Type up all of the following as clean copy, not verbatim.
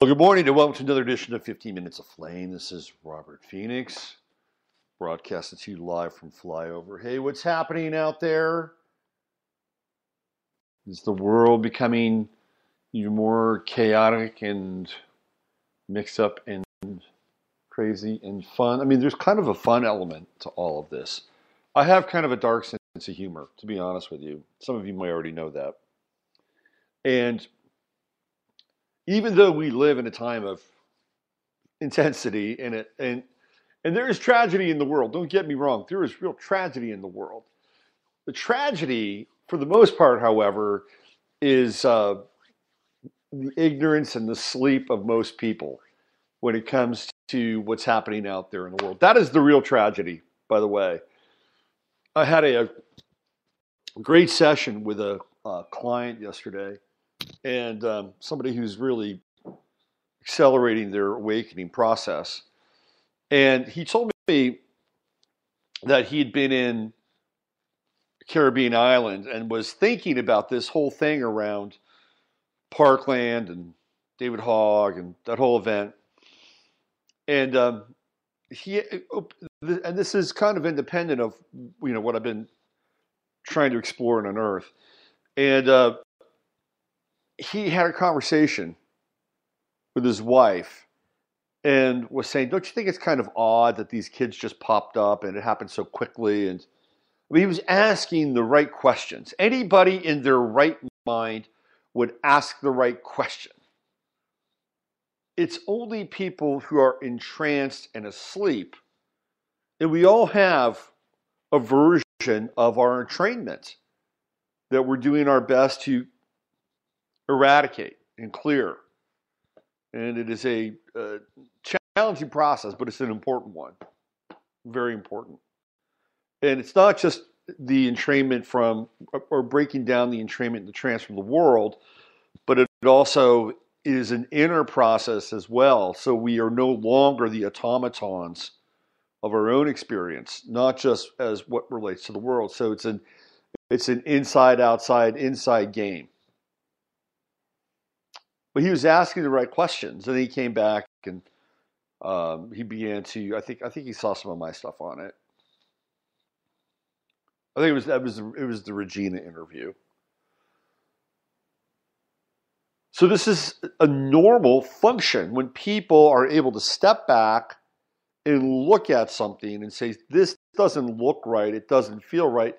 Well, good morning and welcome to another edition of 15 Minutes of Flame. This is Robert Phoenix, broadcasting to you live from Flyover. Hey, what's happening out there? Is the world becoming even more chaotic and mixed up and crazy and fun? I mean, there's kind of a fun element to all of this. I have kind of a dark sense of humor, to be honest with you. Some of you may already know that. And even though we live in a time of intensity and there is tragedy in the world, don't get me wrong, there is real tragedy in the world. The tragedy, for the most part, however, is the ignorance and the sleep of most people when it comes to what's happening out there in the world. That is the real tragedy, by the way. I had a great session with a client yesterday, and somebody who's really accelerating their awakening process. And he told me that he'd been in Caribbean island and was thinking about this whole thing around Parkland and David Hogg and that whole event. And and this is kind of independent of what I've been trying to explore and unearth. And he had a conversation with his wife and was saying, don't you think it's kind of odd that these kids just popped up and it happened so quickly? And I mean, he was asking the right questions. Anybody in their right mind would ask the right question. It's only people who are entranced and asleep. And we all have a version of our entrainment that we're doing our best to eradicate and clear. And it is a challenging process, but it's an important one. Very important. And it's not just the entrainment from, or breaking down the entrainment and the trance from the world, but it also is an inner process as well. So we are no longer the automatons of our own experience, not just as what relates to the world. So it's an inside, outside, inside game. But he was asking the right questions, and he came back and he began to. I think he saw some of my stuff on it. I think it was the Regina interview. So this is a normal function when people are able to step back and look at something and say, "This doesn't look right. It doesn't feel right.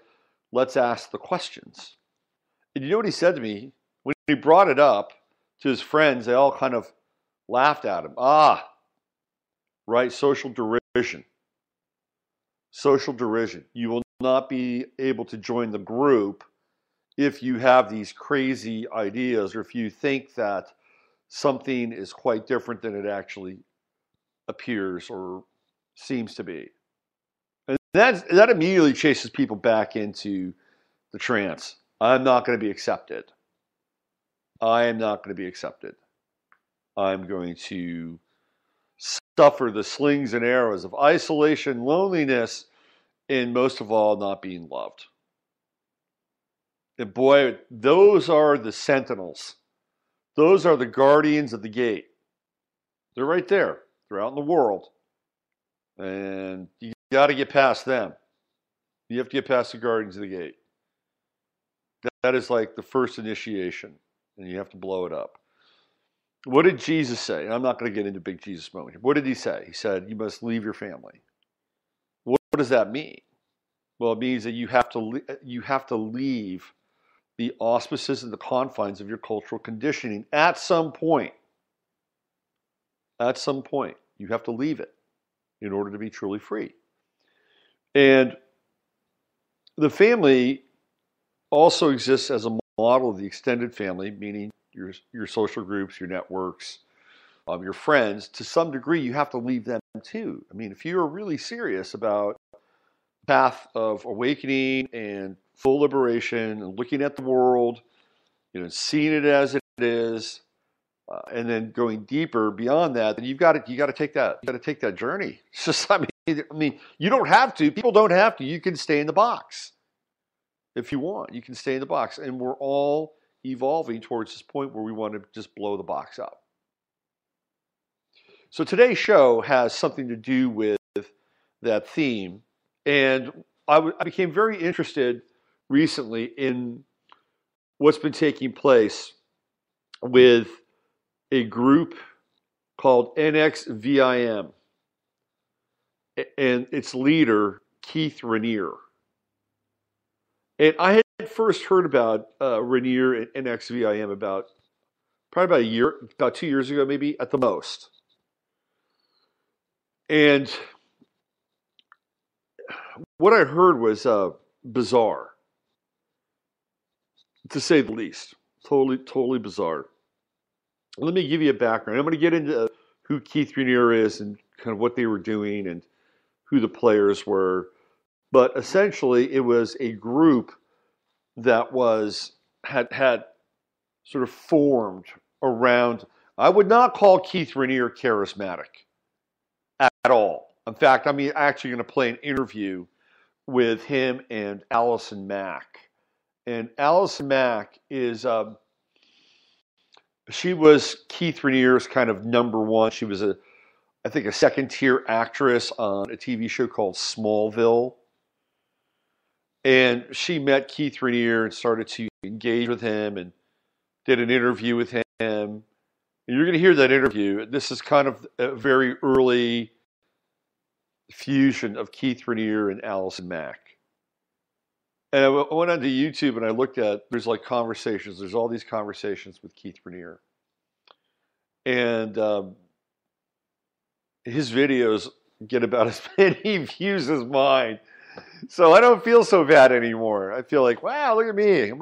Let's ask the questions." And you know what he said to me when he brought it up to his friends? They all kind of laughed at him. Right, social derision. Social derision. You will not be able to join the group if you have these crazy ideas or if you think that something is quite different than it actually appears or seems to be. And that immediately chases people back into the trance. I'm not going to be accepted. I am not going to be accepted. I'm going to suffer the slings and arrows of isolation, loneliness, and most of all, not being loved. And boy, those are the sentinels. Those are the guardians of the gate. They're right there. They're out in the world. And you got to get past them. You have to get past the guardians of the gate. That is like the first initiation. And you have to blow it up. What did Jesus say? And I'm not going to get into big Jesus moment here. What did he say? He said, you must leave your family. What does that mean? Well, it means that you have to leave the auspices and the confines of your cultural conditioning at some point. At some point, you have to leave it in order to be truly free. And the family also exists as a model of the extended family, meaning your social groups, your networks, your friends. To some degree, you have to leave them too. I mean, if you're really serious about the path of awakening and full liberation and looking at the world, seeing it as it is, and then going deeper beyond that, then you got to take that journey. It's just, I mean, you don't have to. People don't have to. You can stay in the box if you want. You can stay in the box, and we're all evolving towards this point where we want to just blow the box up. So today's show has something to do with that theme. And I became very interested recently in what's been taking place with a group called NXVIM and its leader, Keith Raniere. And I had first heard about Raniere and NXVIM probably about 2 years ago, maybe at the most. And what I heard was bizarre, to say the least. Totally bizarre. Let me give you a background. I'm going to get into who Keith Raniere is and kind of what they were doing and who the players were. But essentially, it was a group that had sort of formed around. I would not call Keith Raniere charismatic at all. In fact, I'm actually going to play an interview with him and Allison Mack. And Allison Mack is, she was Keith Raniere's kind of number one. She was I think a second-tier actress on a TV show called Smallville. And she met Keith Raniere and started to engage with him and did an interview with him. And you're going to hear that interview. This is kind of a very early fusion of Keith Raniere and Allison Mack. And I went onto YouTube and I looked at, there's like conversations. There's all these conversations with Keith Raniere. And his videos get about as many views as mine. So I don't feel so bad anymore. I feel like, wow, look at me. I'm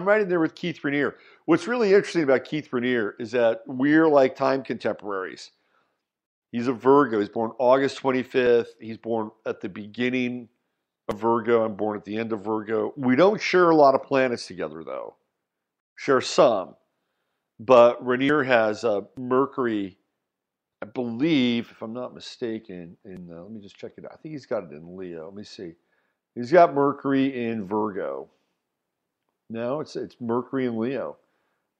right in there with Keith Raniere. What's really interesting about Keith Raniere is that we're like time contemporaries. He's a Virgo. He's born August 25th. He's born at the beginning of Virgo. I'm born at the end of Virgo. We don't share a lot of planets together, though. Share some. But Raniere has Mercury, I believe, if I'm not mistaken, let me just check it out. I think he's got it in Leo. Let me see. He's got Mercury in Virgo. No, it's Mercury in Leo.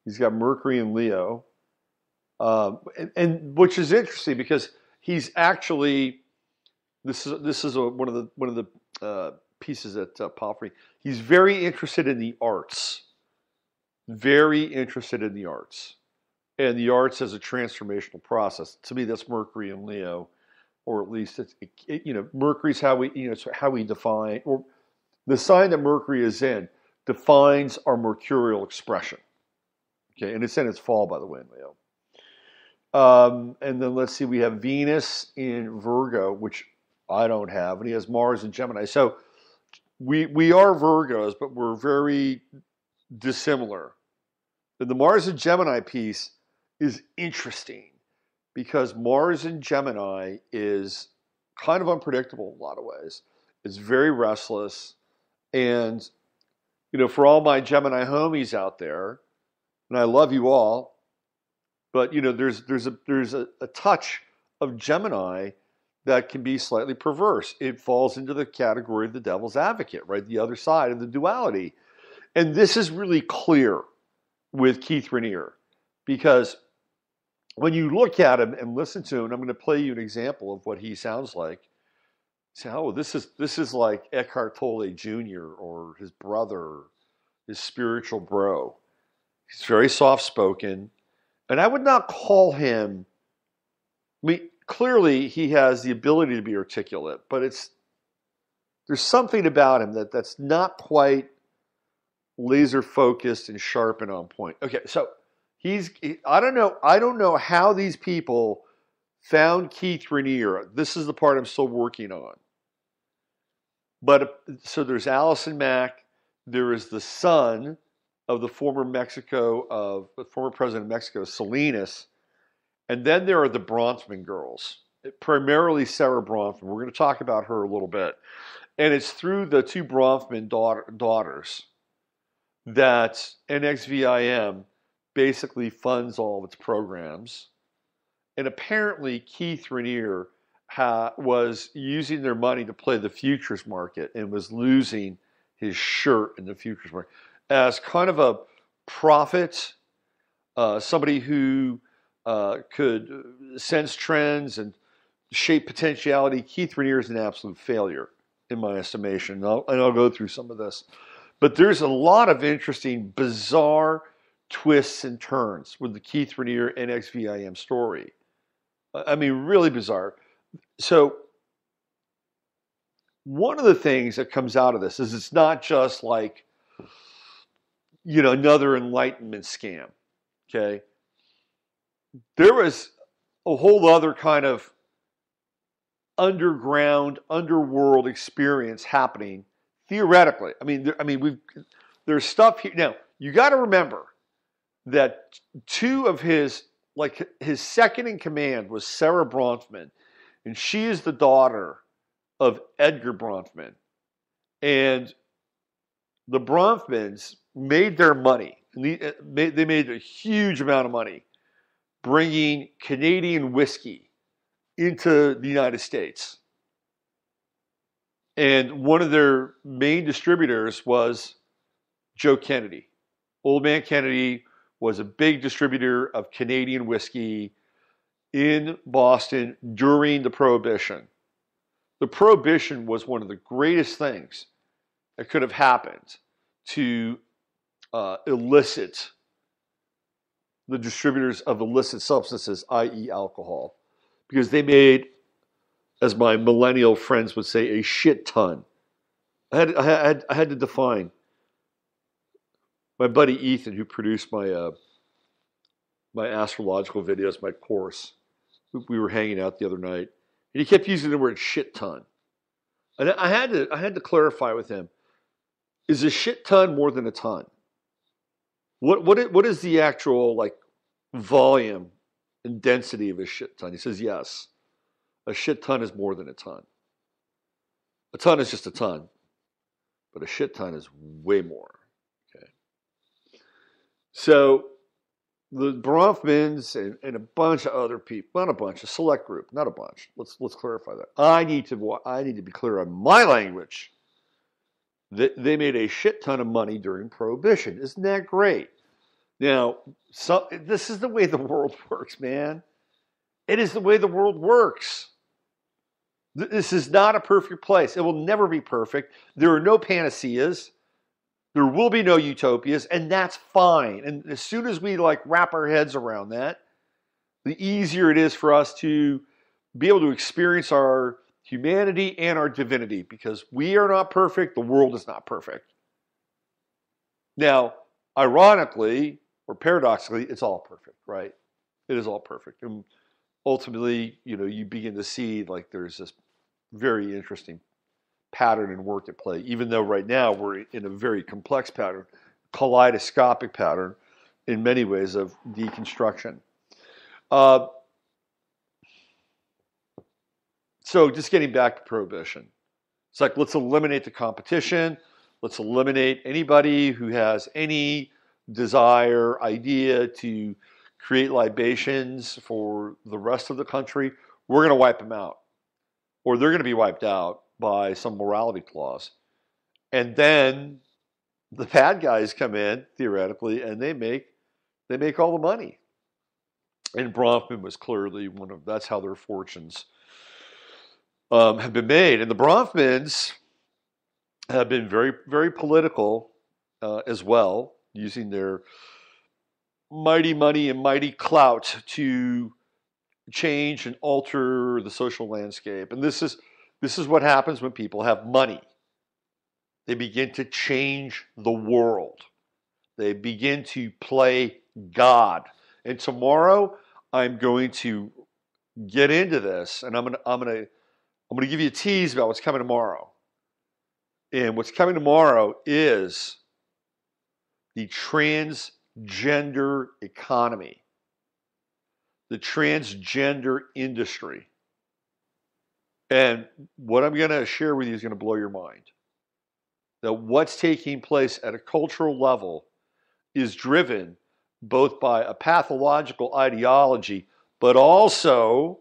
He's got Mercury in Leo. And which is interesting because he's actually, this is one of the pieces that popped for me. He's very interested in the arts. Very interested in the arts. And the arts as a transformational process. To me, that's Mercury in Leo, or at least Mercury's how we, it's how we define, or the sign that Mercury is in defines our mercurial expression. Okay, and it's in its fall, by the way, in Leo. And then let's see, we have Venus in Virgo, which I don't have, and he has Mars in Gemini. So we are Virgos, but we're very dissimilar. And the Mars in Gemini piece is interesting because Mars in Gemini is kind of unpredictable in a lot of ways. It's very restless. And, for all my Gemini homies out there, and I love you all, but, there's a touch of Gemini that can be slightly perverse. It falls into the category of the devil's advocate, right? The other side of the duality. And this is really clear with Keith Raniere because when you look at him and listen to him, I'm going to play you an example of what he sounds like. Say, oh, this is like Eckhart Tolle Jr. or his brother, his spiritual bro. He's very soft-spoken. And I would not call him, clearly he has the ability to be articulate, but there's something about him that's not quite laser-focused and sharp and on point. Okay, so I don't know how these people found Keith Raniere. This is the part I'm still working on. But so there's Allison Mack. There is the son of the former president of Mexico, Salinas, and then there are the Bronfman girls, primarily Sarah Bronfman. We're going to talk about her a little bit, and it's through the two Bronfman daughters that NXVIM basically funds all of its programs, and apparently Keith Raniere was using their money to play the futures market and was losing his shirt in the futures market as kind of a prophet, somebody who could sense trends and shape potentiality. Keith Raniere is an absolute failure, in my estimation. And I'll go through some of this. But there's a lot of interesting, bizarre twists and turns with the Keith Raniere NXVIM story. I mean, really bizarre. So one of the things that comes out of this is it's not just like, another enlightenment scam, okay? There was a whole other kind of underworld experience happening theoretically. There's stuff here. Now, you got to remember that two of his second in command was Sarah Bronfman, and she is the daughter of Edgar Bronfman. And the Bronfmans made their money. They made a huge amount of money bringing Canadian whiskey into the United States. And one of their main distributors was Joe Kennedy. Old Man Kennedy was a big distributor of Canadian whiskey in Boston during the Prohibition. The Prohibition was one of the greatest things that could have happened to elicit the distributors of illicit substances, i.e. alcohol, because they made, as my millennial friends would say, a shit ton. I had to define. My buddy Ethan, who produced my my astrological videos, my course, we were hanging out the other night, and he kept using the word shit ton. And I had to clarify with him, is a shit ton more than a ton? What is the actual volume and density of a shit ton? He says yes. A shit ton is more than a ton. A ton is just a ton, but a shit ton is way more. Okay. So the Bronfmans and a bunch of other people, not a bunch, a select group, not a bunch. Let's clarify that. I need to be clear on my language. They made a shit ton of money during Prohibition. Isn't that great? Now, this is the way the world works, man. It is the way the world works. This is not a perfect place. It will never be perfect. There are no panaceas. There will be no utopias, and that's fine. And as soon as we wrap our heads around that, the easier it is for us to be able to experience our humanity and our divinity, because we are not perfect. The world is not perfect. Now, ironically, or paradoxically, it's all perfect, right? It is all perfect. And ultimately, you begin to see there's this very interesting pattern and work at play, even though right now we're in a very complex pattern, kaleidoscopic pattern in many ways of deconstruction. So just getting back to Prohibition. It's let's eliminate the competition. Let's eliminate anybody who has any desire, idea to create libations for the rest of the country. We're going to wipe them out. Or they're going to be wiped out by some morality clause. And then the bad guys come in, theoretically, and they make all the money. And Bronfman was clearly that's how their fortunes have been made. And the Bronfmans have been very, very political as well, using their mighty money and mighty clout to change and alter the social landscape. And this is what happens when people have money. They begin to change the world. They begin to play God. And tomorrow I'm going to get into this, and I'm going to give you a tease about what's coming tomorrow. And what's coming tomorrow is the transgender economy, the transgender industry. And what I'm going to share with you is going to blow your mind. That what's taking place at a cultural level is driven both by a pathological ideology, but also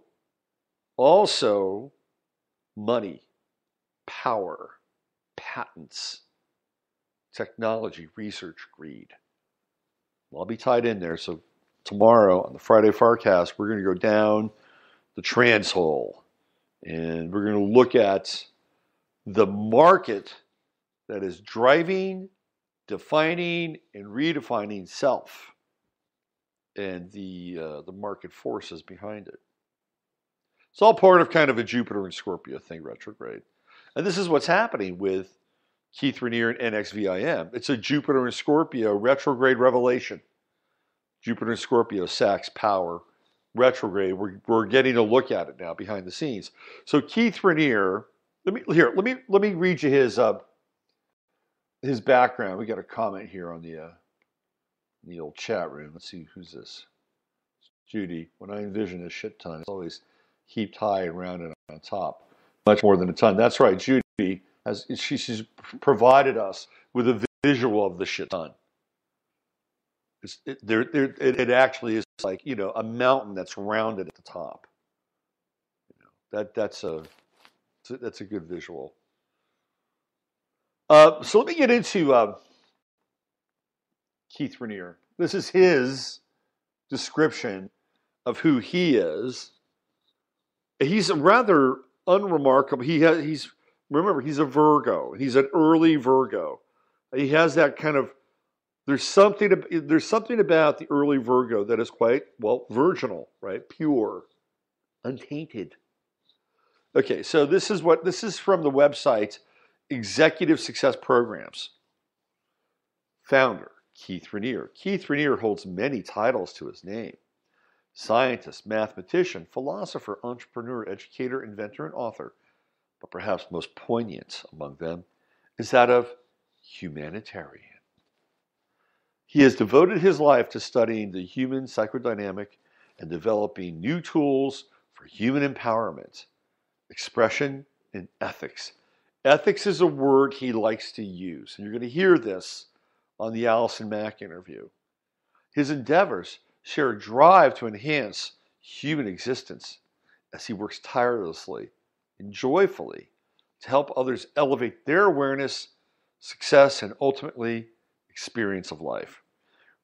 money, power, patents, technology, research, greed. I'll be tied in there, so tomorrow on the Friday Farcast, we're going to go down the trans hole. And we're going to look at the market that is driving, defining, and redefining self and the market forces behind it. It's all part of kind of a Jupiter and Scorpio thing, retrograde. And this is what's happening with Keith Raniere and NXVIM. It's a Jupiter and Scorpio retrograde revelation. Jupiter and Scorpio, Sachs, power, retrograde. We're getting a look at it now behind the scenes. So Keith Raniere, let me read you his background. We got a comment here on the old chat room. Let's see, who's this? Judy. When I envision a shit ton, it's always heaped high and rounded on top. Much more than a ton. That's right, Judy. She's provided us with a visual of the shit ton. It actually is like, a mountain that's rounded at the top. That's a good visual. So let me get into Keith Raniere. This is his description of who he is. He's a rather unremarkable. Remember, he's a Virgo. He's an early Virgo. He has that kind of. There's something about the early Virgo that is quite, virginal, right? Pure, untainted. Okay, so this is from the website Executive Success Programs. Founder, Keith Raniere. Keith Raniere holds many titles to his name. Scientist, mathematician, philosopher, entrepreneur, educator, inventor, and author. But perhaps most poignant among them is that of humanitarian. He has devoted his life to studying the human psychodynamic and developing new tools for human empowerment, expression, and ethics. Ethics is a word he likes to use, and you're going to hear this on the Allison Mack interview. His endeavors share a drive to enhance human existence as he works tirelessly and joyfully to help others elevate their awareness, success, and ultimately experience of life.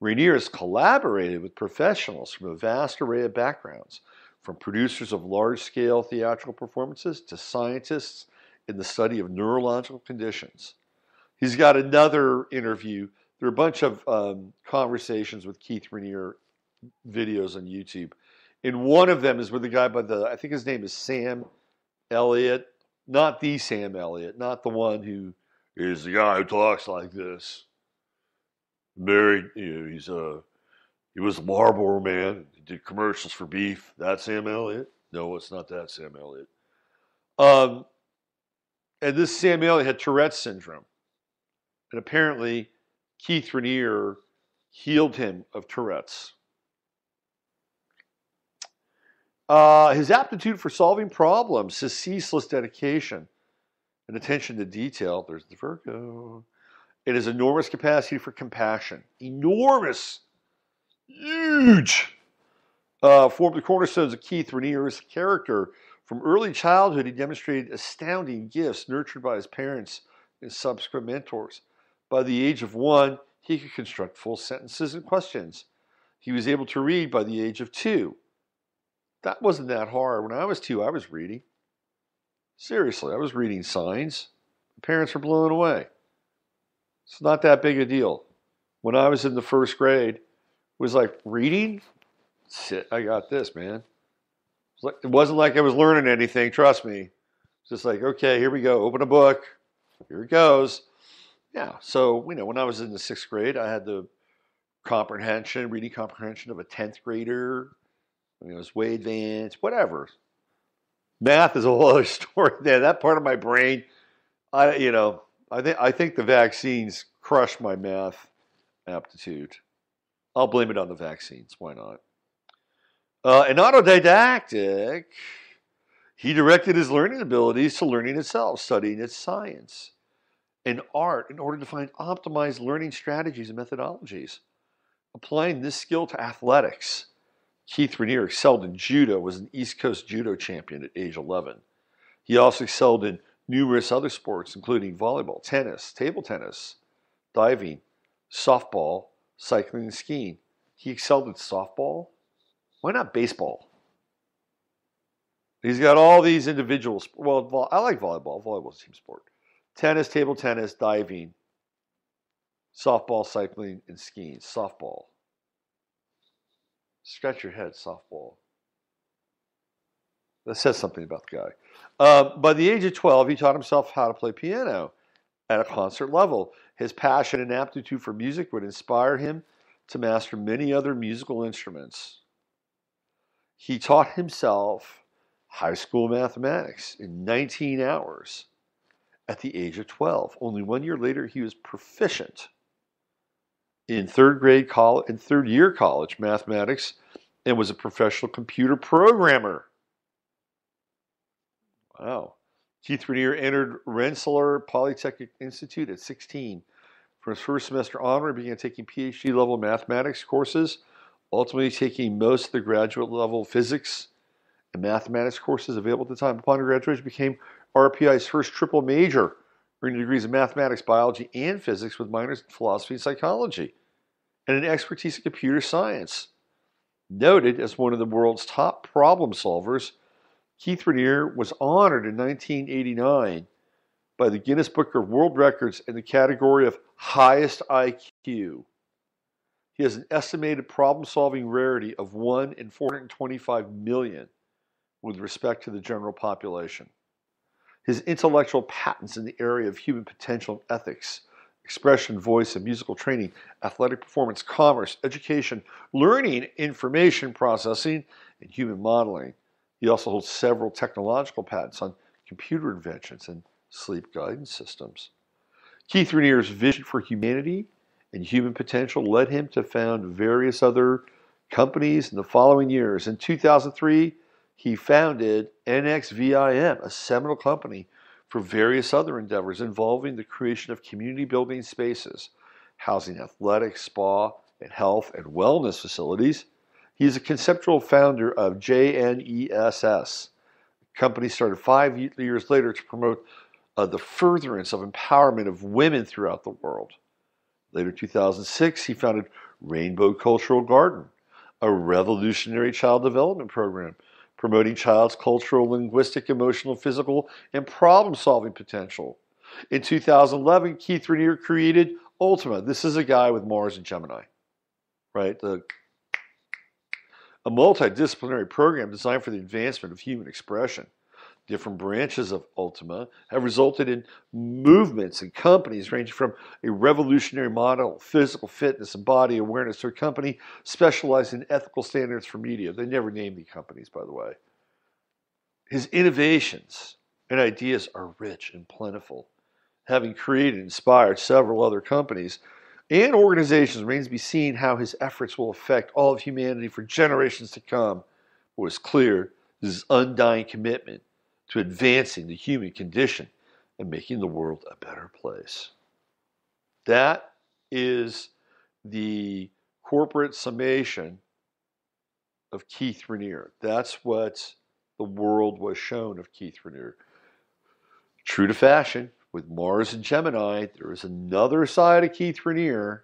Raniere has collaborated with professionals from a vast array of backgrounds, from producers of large-scale theatrical performances to scientists in the study of neurological conditions. He's got another interview. There are a bunch of conversations with Keith Raniere videos on YouTube. And one of them is with a guy I think his name is Sam Elliott. Not the Sam Elliott, not the one who is the guy who talks like this. Married, he was a Marlboro man. He did commercials for beef. That Sam Elliott? No, it's not that Sam Elliott. And this Sam Elliott had Tourette's syndrome. And apparently, Keith Raniere healed him of Tourette's. His aptitude for solving problems, his ceaseless dedication and attention to detail, there's the Virgo, and his enormous capacity for compassion. Enormous, huge. Formed the cornerstones of Keith Raniere's character. From early childhood, he demonstrated astounding gifts nurtured by his parents and subsequent mentors. By the age of 1, he could construct full sentences and questions. He was able to read by the age of 2. That wasn't that hard. When I was 2, I was reading. Seriously, I was reading signs. My parents were blown away. It's not that big a deal. When I was in the first grade, it was like, reading? Shit, I got this, man. It wasn't like I was learning anything, trust me. It's just like, okay, here we go. Open a book. Here it goes. Yeah, so, when I was in the 6th grade, I had the reading comprehension of a 10th grader. It was way advanced, whatever. Math is a whole other story there. That part of my brain, I think the vaccines crushed my math aptitude. I'll blame it on the vaccines. Why not? An autodidactic, he directed his learning abilities to learning itself, studying its science and art in order to find optimized learning strategies and methodologies. Applying this skill to athletics, Keith Raniere excelled in judo, was an East Coast judo champion at age 11. He also excelled in numerous other sports, including volleyball, tennis, table tennis, diving, softball, cycling, and skiing. He excelled at softball. Why not baseball? He's got all these individuals. Well, I like volleyball. Volleyball is a team sport. Tennis, table tennis, diving, softball, cycling, and skiing. Softball. Scratch your head, softball. That says something about the guy. By the age of 12, he taught himself how to play piano at a concert level. His passion and aptitude for music would inspire him to master many other musical instruments. He taught himself high school mathematics in 19 hours at the age of 12. Only 1 year later, he was proficient in third year college mathematics and was a professional computer programmer. Wow. Keith Raniere entered Rensselaer Polytechnic Institute at 16. For his first semester honor, he began taking PhD-level mathematics courses, ultimately taking most of the graduate-level physics and mathematics courses available at the time. Upon graduation, he became RPI's first triple major, earning degrees in mathematics, biology, and physics with minors in philosophy and psychology, and an expertise in computer science. Noted as one of the world's top problem solvers, Keith Raniere was honored in 1989 by the Guinness Book of World Records in the category of highest IQ. He has an estimated problem-solving rarity of 1 in 425 million with respect to the general population. His intellectual patents in the area of human potential and ethics, expression, voice, and musical training, athletic performance, commerce, education, learning, information processing, and human modeling. He also holds several technological patents on computer inventions and sleep guidance systems. Keith Raniere's vision for humanity and human potential led him to found various other companies in the following years. In 2003, he founded NXVIM, a seminal company for various other endeavors involving the creation of community building spaces, housing athletics, spa, and health and wellness facilities. He is a conceptual founder of JNESS, a company started 5 years later to promote the furtherance of empowerment of women throughout the world. Later, 2006, he founded Rainbow Cultural Garden, a revolutionary child development program promoting child's cultural, linguistic, emotional, physical, and problem-solving potential. In 2011, Keith Raniere created Ultima. This is a guy with Mars and Gemini, right? A multidisciplinary program designed for the advancement of human expression. Different branches of Ultima have resulted in movements and companies ranging from a revolutionary model of physical fitness and body awareness to a company specialized in ethical standards for media. They never named the companies, by the way. His innovations and ideas are rich and plentiful, having created and inspired several other companies and organizations. Remains to be seen how his efforts will affect all of humanity for generations to come. What is clear is his undying commitment to advancing the human condition and making the world a better place. That is the corporate summation of Keith Raniere. That's what the world was shown of Keith Raniere. True to fashion, with Mars and Gemini, there is another side of Keith Raniere,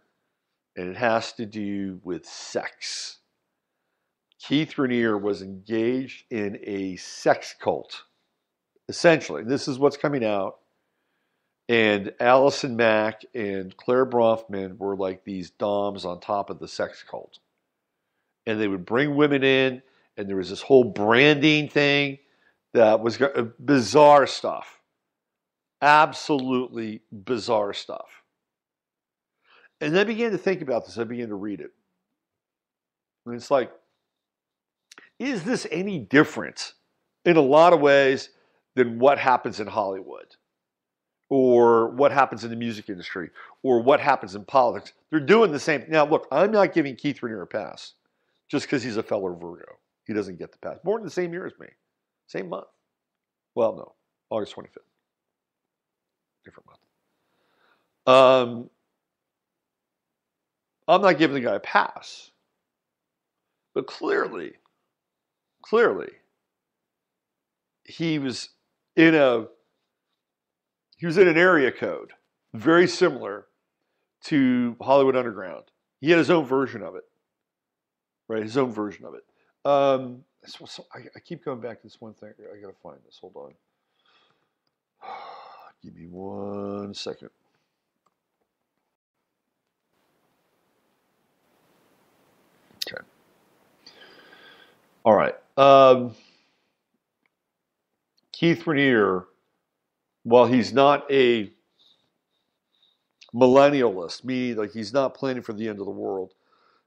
and it has to do with sex. Keith Raniere was engaged in a sex cult. Essentially, this is what's coming out. And Allison Mack and Claire Bronfman were like these doms on top of the sex cult. And they would bring women in, and there was this whole branding thing that was bizarre stuff. Absolutely bizarre stuff. And I began to think about this. I began to read it. And it's like, is this any different in a lot of ways than what happens in Hollywood or what happens in the music industry or what happens in politics? They're doing the same. Now, look, I'm not giving Keith Raniere a pass just because he's a fellow Virgo. He doesn't get the pass. Born in the same year as me. Same month. Well, no. August 25th. Different month. I'm not giving the guy a pass. But clearly, he was in an area code very similar to Hollywood Underground. He had his own version of it. right? His own version of it. So I keep going back to this one thing. I got to find this. Hold on. Give me 1 second. Okay. All right. Keith Raniere, while he's not a millennialist, meaning like he's not planning for the end of the world,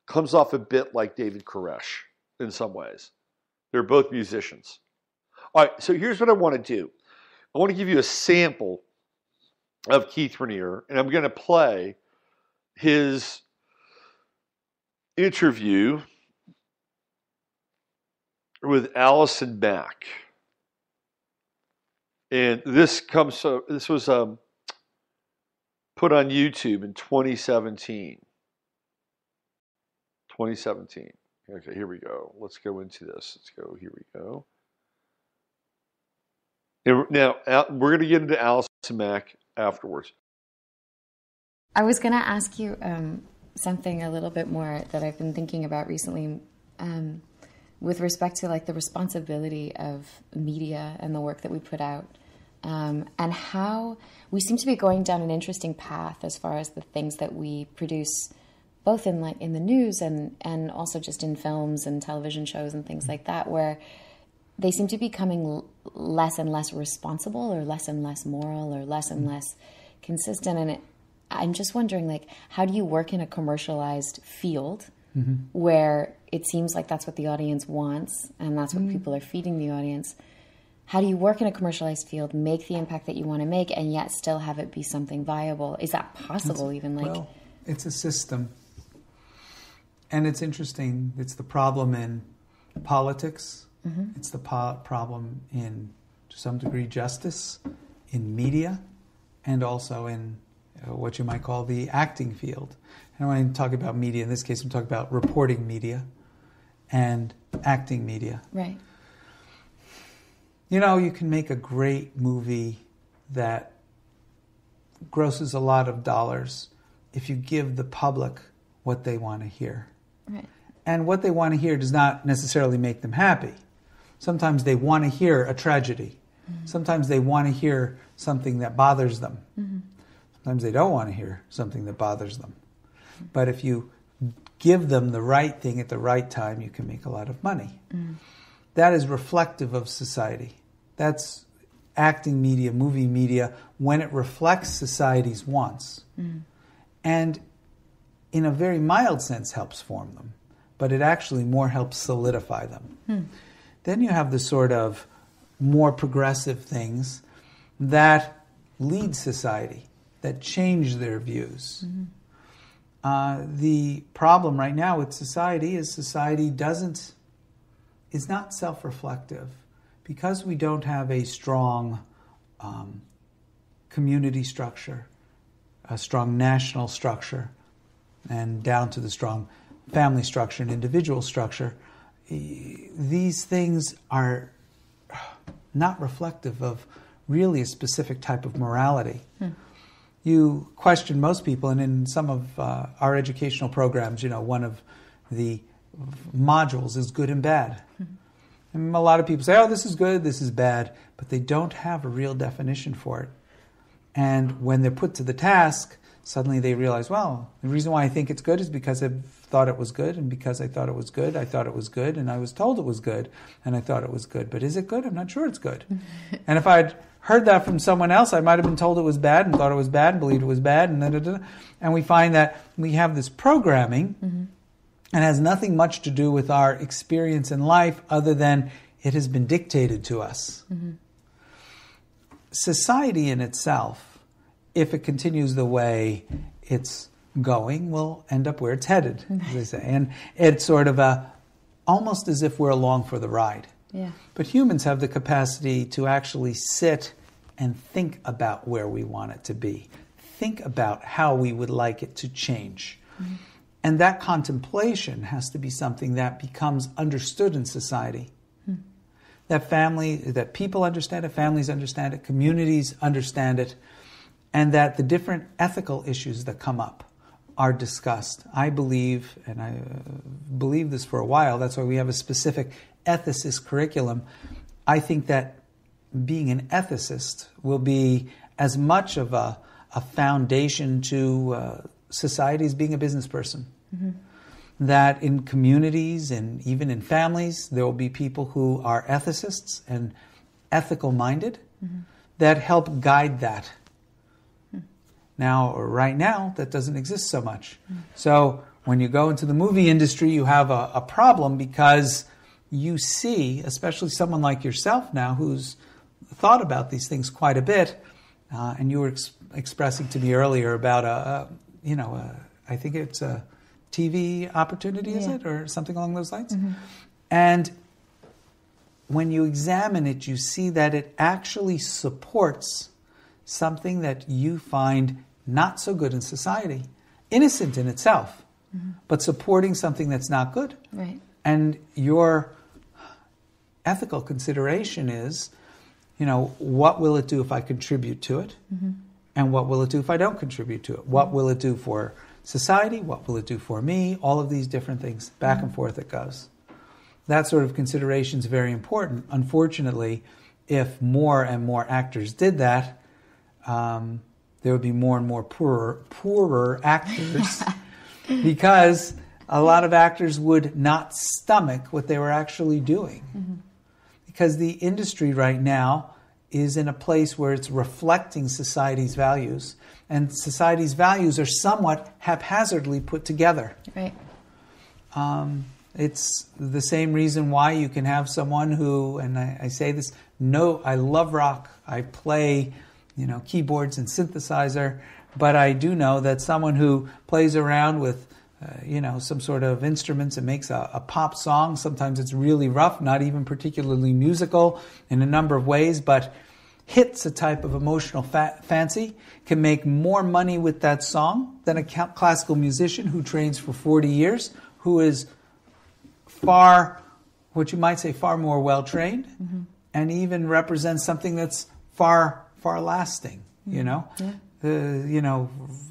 comes off a bit like David Koresh in some ways. They're both musicians. All right, so here's what I want to do. I want to give you a sample of Keith Raniere, and I'm going to play his interview with Allison Mack. And this was put on YouTube in 2017. 2017. Okay, here we go. Let's go into this. Here we go. Now, we're going to get into Allison Mack afterwards. I was going to ask you something a little bit more that I've been thinking about recently with respect to like the responsibility of media and the work that we put out, and how we seem to be going down an interesting path as far as the things that we produce, both in the news and also just in films and television shows and things like that, where they seem to be becoming less and less responsible, or less and less moral, or less and less consistent. And I'm just wondering, like, how do you work in a commercialized field where it seems like that's what the audience wants and that's what people are feeding the audience? How do you work in a commercialized field, make the impact that you want to make, and yet still have it be something viable? Is that possible? Well, it's a system. And it's interesting. It's the problem in politics. It's the problem in, to some degree, justice, in media, and also in what you might call the acting field. And when I talk about media, in this case, I'm talking about reporting media and acting media. Right. You know, you can make a great movie that grosses a lot of dollars if you give the public what they want to hear. Right. And what they want to hear does not necessarily make them happy. Sometimes they want to hear a tragedy. Sometimes they want to hear something that bothers them. Sometimes they don't want to hear something that bothers them. But if you give them the right thing at the right time, you can make a lot of money. That is reflective of society. That's acting media, movie media, when it reflects society's wants. And in a very mild sense helps form them. But it actually more helps solidify them. Then you have the sort of more progressive things that lead society, that change their views. The problem right now with society is is not self-reflective. Because we don't have a strong community structure, a strong national structure, and down to the strong family structure and individual structure, these things are not reflective of really a specific type of morality. You question most people, and in some of our educational programs, you know, one of the modules is good and bad. And a lot of people say, oh, this is good, this is bad, but they don't have a real definition for it. And when they're put to the task, suddenly they realize, well, the reason why I think it's good is because I thought it was good, and because I thought it was good, I thought it was good, and I was told it was good, and I thought it was good. But is it good? I'm not sure it's good. And if I'd heard that from someone else, I might have been told it was bad and thought it was bad and believed it was bad. And we find that we have this programming and has nothing much to do with our experience in life other than it has been dictated to us. Society in itself, if it continues the way it's going, will end up where it's headed, as they say. And it's sort of almost as if we're along for the ride. Yeah. But humans have the capacity to actually sit and think about where we want it to be. Think about how we would like it to change. And that contemplation has to be something that becomes understood in society. That people understand it, families understand it, communities understand it, and that the different ethical issues that come up are discussed. I believe, and I believe this for a while, that's why we have a specific ethicist curriculum. I think that being an ethicist will be as much of a foundation to society as being a business person. Mm-hmm. That in communities and even in families, there will be people who are ethicists and ethical minded mm-hmm. that help guide that. Mm-hmm. Now, right now, that doesn't exist so much. Mm-hmm. So when you go into the movie industry, you have a problem because you see, especially someone like yourself now who's thought about these things quite a bit, and you were expressing to me earlier about I think it's a TV opportunity, is it? Or something along those lines? Mm-hmm. And when you examine it, you see that it actually supports something that you find not so good in society. Innocent in itself, mm-hmm. but supporting something that's not good. Right. And your ethical consideration is, what will it do if I contribute to it? Mm-hmm. And what will it do if I don't contribute to it? What mm-hmm. will it do for society? What will it do for me? All of these different things. Back mm-hmm. and forth it goes. That sort of consideration is very important. Unfortunately, if more and more actors did that, there would be more and more poorer actors because a lot of actors would not stomach what they were actually doing. Mm-hmm. Because the industry right now is in a place where it's reflecting society's values, and society's values are somewhat haphazardly put together. Right. It's the same reason why you can have someone who, and I say this, I love rock, I play, keyboards and synthesizer, but I do know that someone who plays around with some sort of instruments and makes a pop song. Sometimes it's really rough, not even particularly musical in a number of ways, but hits a type of emotional fancy, can make more money with that song than a classical musician who trains for 40 years, who is far more well-trained, mm-hmm. and even represents something that's far lasting, mm-hmm. Yeah.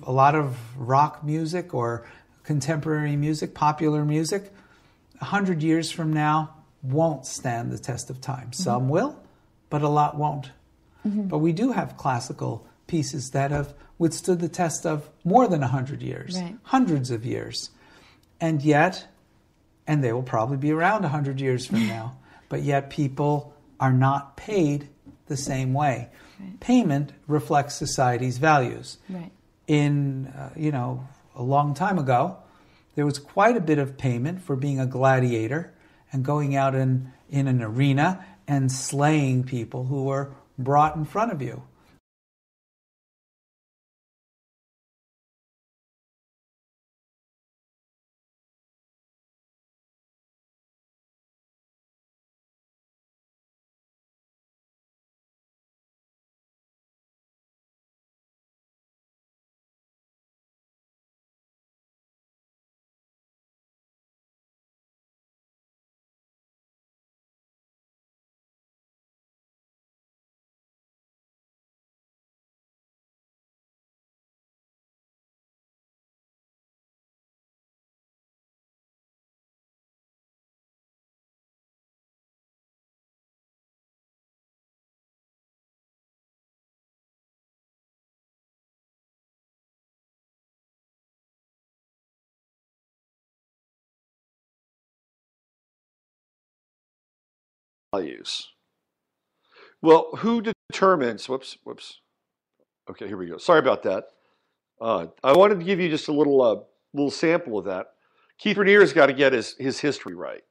A lot of rock music or contemporary music, popular music, 100 years from now won't stand the test of time. Mm-hmm. Some will, but a lot won't. Mm-hmm. But we do have classical pieces that have withstood the test of more than 100 years, right. Hundreds of years. And they will probably be around 100 years from now, but yet people are not paid the same way. Right. Payment reflects society's values. Right. In, a long time ago, there was quite a bit of payment for being a gladiator and going out in an arena and slaying people who were brought in front of you. Values. Well, who determines? Whoops. Okay, here we go. Sorry about that. I wanted to give you just a little sample of that. Keith Raniere's got to get his history right.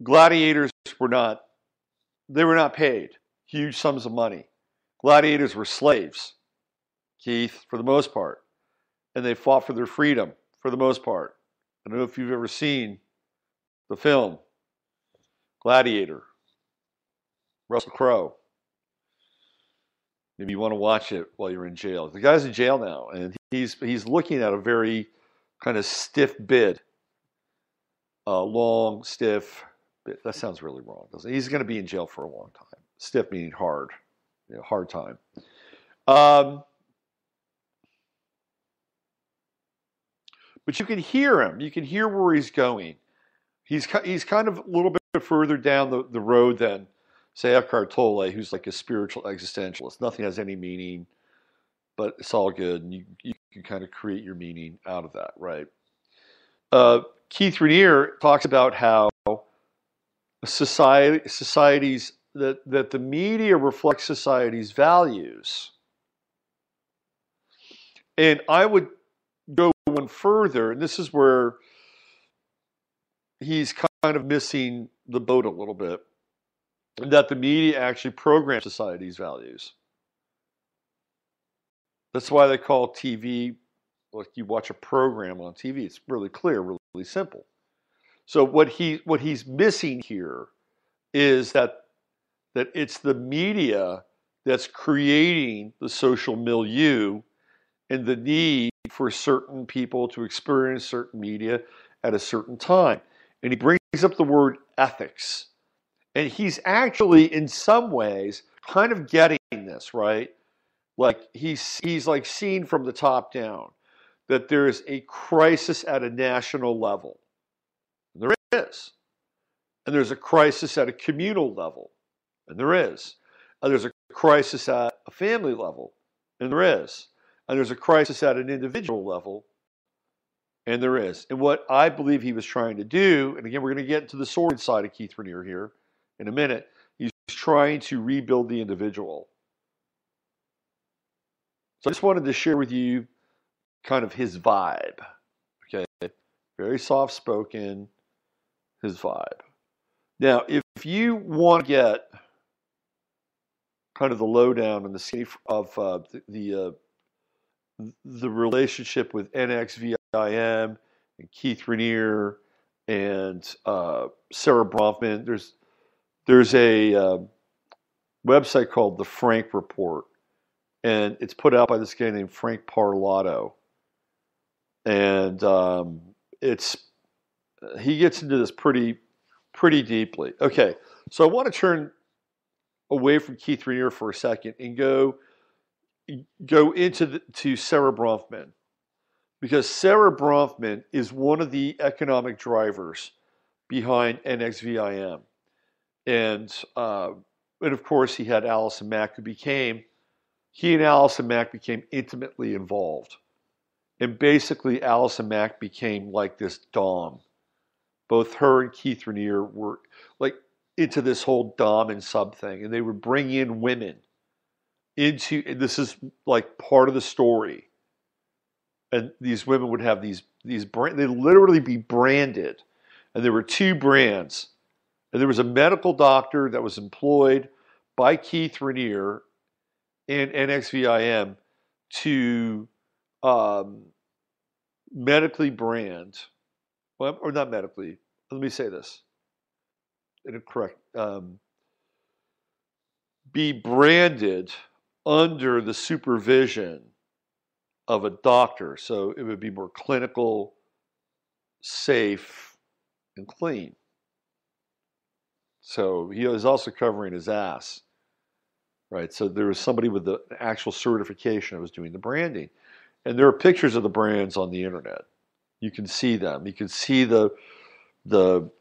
Gladiators were not paid huge sums of money. Gladiators were slaves, Keith, for the most part. And they fought for their freedom, for the most part. I don't know if you've ever seen the film Gladiator, Russell Crowe. Maybe you want to watch it while you're in jail. The guy's in jail now, and he's looking at a very kind of stiff bid. Long, stiff bid. That sounds really wrong, doesn't it? He's going to be in jail for a long time. Stiff meaning hard. Hard time. But you can hear him. You can hear where he's going. He's kind of a little bit further down the road than, say, Eckhart Tolle, who's like a spiritual existentialist. Nothing has any meaning, but it's all good, and you can kind of create your meaning out of that, right? Keith Raniere talks about how societies that the media reflects society's values, and I would go one further, and this is where he's kind of missing the boat a little bit, that the media actually programs society's values. That's why they call TV, like you watch a program on TV, it's really clear, really simple. So what he's missing here is that it's the media that's creating the social milieu and the need for certain people to experience certain media at a certain time. And he brings up the word ethics. And he's actually, in some ways, kind of getting this, right? Like he's like seen from the top down that there is a crisis at a national level. And there is. And there's a crisis at a communal level. And there is. And there's a crisis at a family level. And there is. And there's a crisis at an individual level. And there is. And what I believe he was trying to do, and again, we're going to get into the sordid side of Keith Raniere here in a minute, he's trying to rebuild the individual. So I just wanted to share with you kind of his vibe. Okay? Very soft-spoken, his vibe. Now, if you want to get kind of the lowdown on the scene of the relationship with NXVIM and Keith Raniere and Sarah Bronfman, there's a website called the Frank Report, and it's put out by this guy named Frank Parlato, and he gets into this pretty deeply. Okay, so I want to turn away from Keith Raniere for a second and go into Sarah Bronfman, because Sarah Bronfman is one of the economic drivers behind NXVIM, and of course he had Allison Mack, he and Allison Mack became intimately involved, and basically Allison Mack became like this dom. Both her and Keith Raniere were like into this whole dom and sub thing, and they would bring in women into, and this is like part of the story, and these women would have these they'd literally be branded, and there were two brands, and there was a medical doctor that was employed by Keith Raniere and NXVIM to medically brand, well, or not medically, let me say this incorrect, be branded under the supervision of a doctor, so it would be more clinical, safe, and clean. So he was also covering his ass, right? So there was somebody with the actual certification that was doing the branding. And there are pictures of the brands on the internet. You can see them. You can see the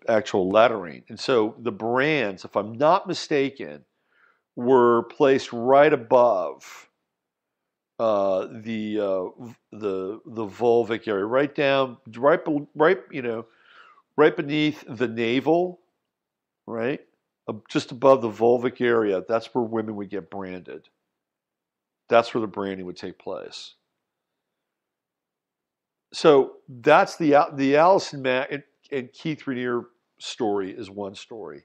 actual lettering. And so the brands, if I'm not mistaken, were placed right above the vulvic area, right beneath the navel, right, just above the vulvic area. That's where women would get branded. That's where the branding would take place. So that's the Allison Mack and Keith Raniere story is one story.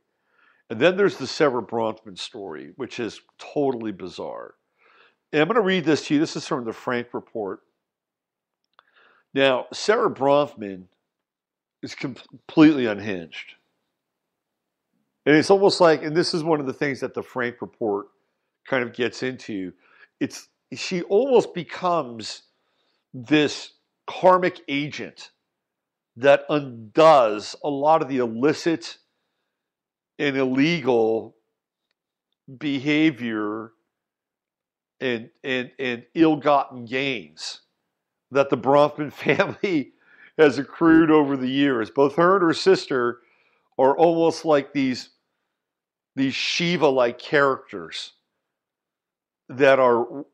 And then there's the Sarah Bronfman story, which is totally bizarre. And I'm going to read this to you. This is from the Frank Report. Now, Sarah Bronfman is completely unhinged. And it's almost like, and this is one of the things that the Frank Report kind of gets into, she almost becomes this karmic agent that undoes a lot of the illicit and illegal behavior and ill-gotten gains that the Bronfman family has accrued over the years. Both her and her sister are almost like these Shiva-like characters that are,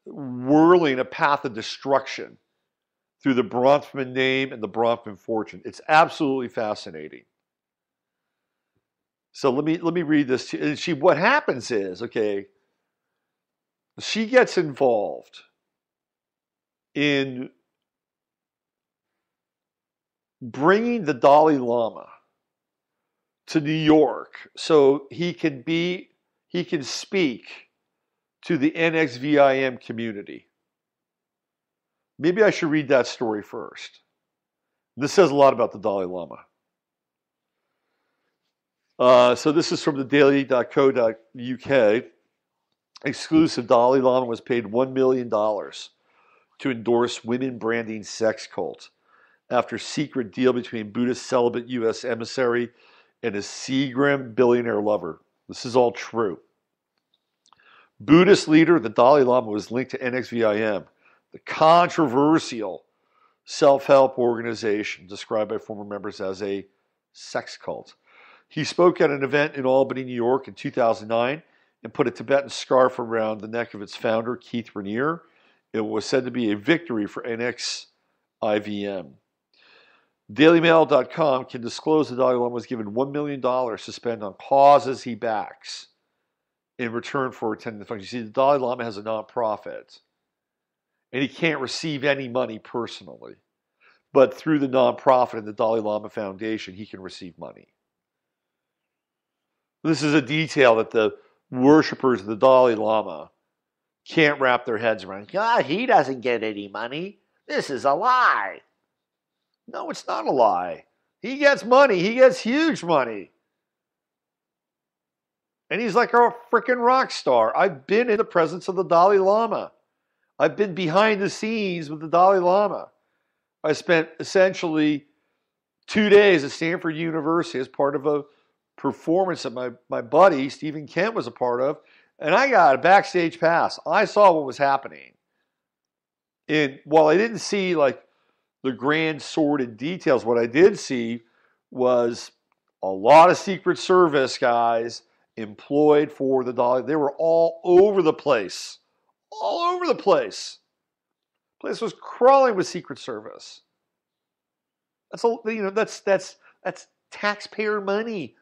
whirling a path of destruction through the Bronfman name and the Bronfman fortune. It's absolutely fascinating. So let me read this to you. And what happens is, she gets involved in bringing the Dalai Lama to New York so he can speak to the NXVIM community. Maybe I should read that story first. This says a lot about the Dalai Lama. So this is from the daily.co.uk. Exclusive: Dalai Lama was paid $1 million to endorse women branding sex cult after secret deal between Buddhist celibate U.S. emissary and a Seagram billionaire lover. This is all true. Buddhist leader, the Dalai Lama, was linked to NXVIM, the controversial self-help organization described by former members as a sex cult. He spoke at an event in Albany, New York in 2009 and put a Tibetan scarf around the neck of its founder, Keith Raniere. It was said to be a victory for NXIVM. DailyMail.com can disclose the Dalai Lama was given $1 million to spend on causes he backs in return for attending the function. You see, the Dalai Lama has a nonprofit, and he can't receive any money personally. But through the nonprofit and the Dalai Lama Foundation, he can receive money. This is a detail that the worshippers of the Dalai Lama can't wrap their heads around. God, he doesn't get any money. This is a lie. No, it's not a lie. He gets money. He gets huge money. And he's like a freaking rock star. I've been in the presence of the Dalai Lama. I've been behind the scenes with the Dalai Lama. I spent essentially 2 days at Stanford University as part of a performance that my buddy, Stephen Kent, was a part of. And I got a backstage pass. I saw what was happening. And while I didn't see like the grand sordid details, what I did see was a lot of Secret Service guys employed for the Dalai. They were all over the place. All over the place. The place was crawling with Secret Service. That's taxpayer money.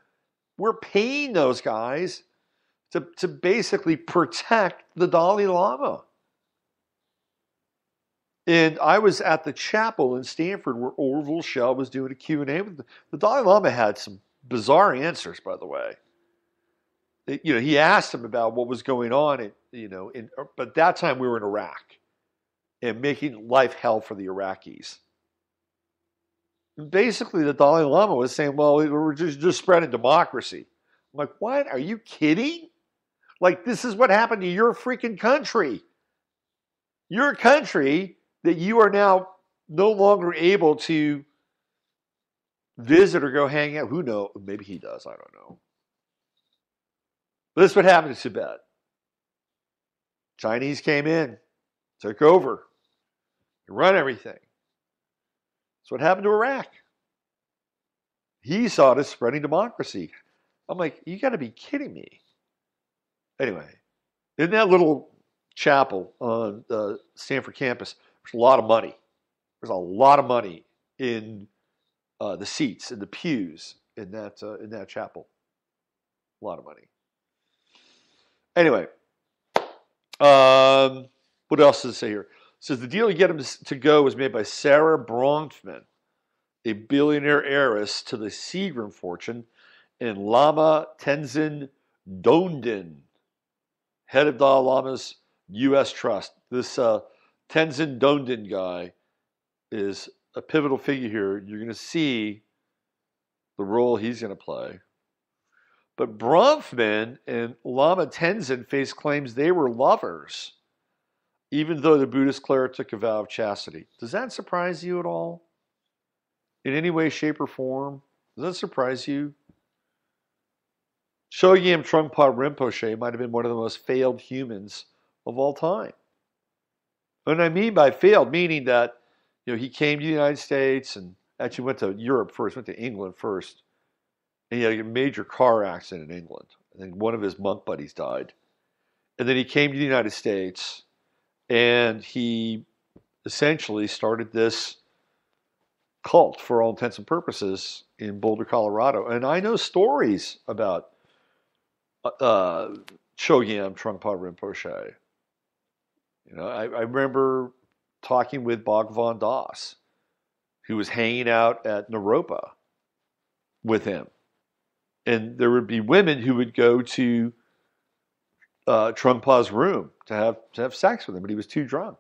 We're paying those guys to basically protect the Dalai Lama. And I was at the chapel in Stanford where Orville Schell was doing a Q&A with the Dalai Lama. Had some bizarre answers, by the way. He asked him about what was going on, but at that time we were in Iraq and making life hell for the Iraqis. And basically, the Dalai Lama was saying, well, we're just spreading democracy. I'm like, what? Are you kidding? Like, this is what happened to your freaking country. Your country that you are now no longer able to visit or go hang out. Who knows? Maybe he does. I don't know. But this is what happened to Tibet. Chinese came in, took over, run everything. That's what happened to Iraq. He saw it as spreading democracy. I'm like, you got to be kidding me. Anyway, in that little chapel on the Stanford campus, there's a lot of money. There's a lot of money in the seats, in the pews in that chapel. A lot of money. Anyway, what else does it say here? It says the deal to get him to go was made by Sarah Bronfman, a billionaire heiress to the Seagram fortune, and Lama Tenzin Dondin, head of Dalai Lama's U.S. Trust. This Tenzin Dondin guy is a pivotal figure here. You're going to see the role he's going to play. But Bronfman and Lama Tenzin faced claims they were lovers, even though the Buddhist cleric took a vow of chastity. Does that surprise you at all? In any way, shape, or form? Does that surprise you? Chogyam Trungpa Rinpoche might have been one of the most failed humans of all time. And I mean by failed, meaning that he came to the United States and actually went to Europe first, went to England first, and he had a major car accident in England. I think one of his monk buddies died. And then he came to the United States, and he essentially started this cult, for all intents and purposes, in Boulder, Colorado. And I know stories about Chogyam Trungpa Rinpoche. I remember talking with Bhagavan Das, who was hanging out at Naropa with him. And there would be women who would go to Trungpa's room to have sex with him, but he was too drunk.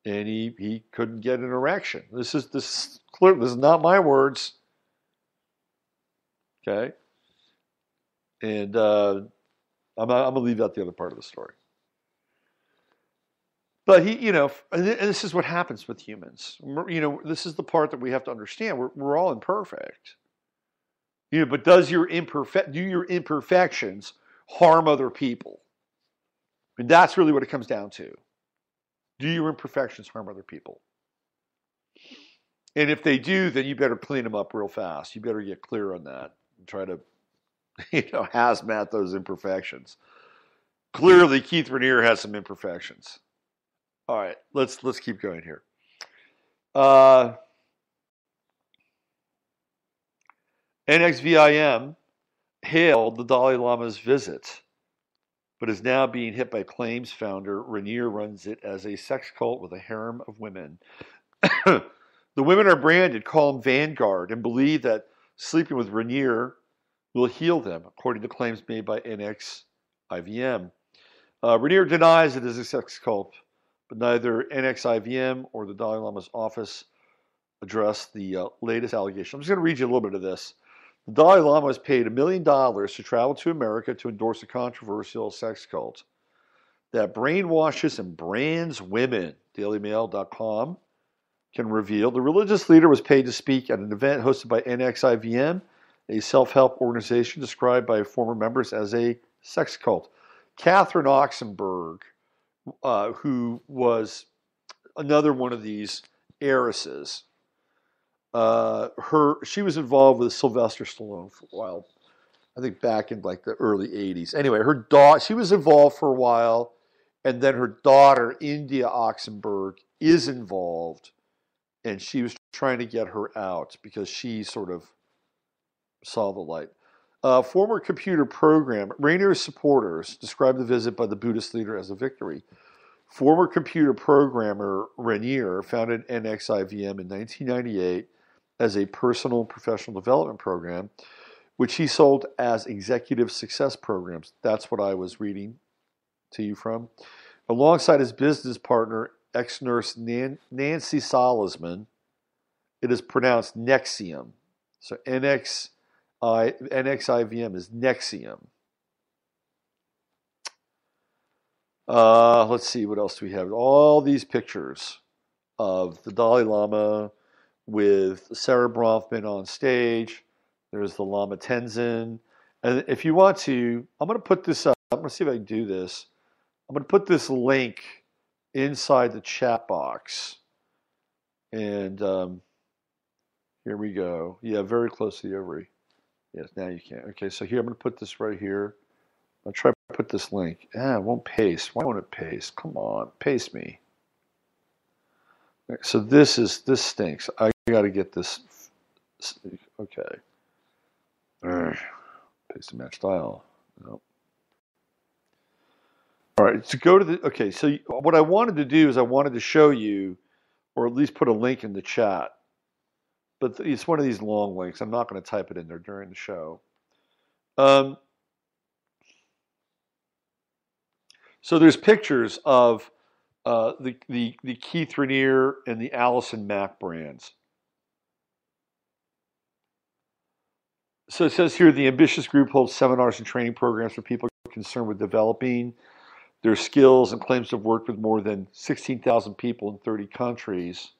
And he couldn't get an erection. This is clear. This is not my words. Okay? And I'm going to leave out the other part of the story. But and this is what happens with humans. This is the part that we have to understand. We're all imperfect. But do your imperfections harm other people? And that's really what it comes down to. Do your imperfections harm other people? And if they do, then you better clean them up real fast. You better get clear on that and try to, hazmat those imperfections. Clearly, Keith Raniere has some imperfections. All right, let's keep going here. NXVIM hailed the Dalai Lama's visit, but is now being hit by claims founder Raniere runs it as a sex cult with a harem of women. The women are branded, call them Vanguard, and believe that sleeping with Raniere will heal them, according to claims made by NXIVM. Raniere denies it is a sex cult, but neither NXIVM or the Dalai Lama's office addressed the latest allegation. I'm just going to read you a little bit of this. The Dalai Lama was paid $1 million to travel to America to endorse a controversial sex cult that brainwashes and brands women, dailymail.com can reveal. The religious leader was paid to speak at an event hosted by NXIVM, a self-help organization described by former members as a sex cult. Catherine Oxenberg, who was another one of these heiresses, she was involved with Sylvester Stallone for a while. I think back in like the early 80s. Anyway, she was involved for a while, and then her daughter, India Oxenberg, is involved, and she was trying to get her out because she sort of saw the light. Former computer programmer, Raniere's supporters described the visit by the Buddhist leader as a victory. Former computer programmer Raniere founded NXIVM in 1998 as a personal and professional development program, which he sold as executive success programs. That's what I was reading to you from. Alongside his business partner, ex-nurse Nancy Solisman, it is pronounced NXIVM. So NXIVM is NXIVM. Let's see, what else do we have? All these pictures of the Dalai Lama with Sarah Bronfman on stage. There's the Lama Tenzin. And if you want to, I'm going to put this up. I'm going to see if I can do this. I'm going to put this link inside the chat box. And here we go. Yeah, very close to the ovary. Yes, now you can. Okay, so here, I'm going to put this right here. I'll try to put this link. It won't paste. Why won't it paste? Come on, paste me. So this stinks. I got to get this. Okay. Paste and match style. Nope. All right. So go to the. Okay. So what I wanted to do is I wanted to show you, or at least put a link in the chat. But it's one of these long links. I'm not going to type it in there during the show. So there's pictures of the Keith Raniere and the Allison Mack brands. So it says here, the ambitious group holds seminars and training programs for people concerned with developing their skills and claims to have worked with more than 16,000 people in 30 countries.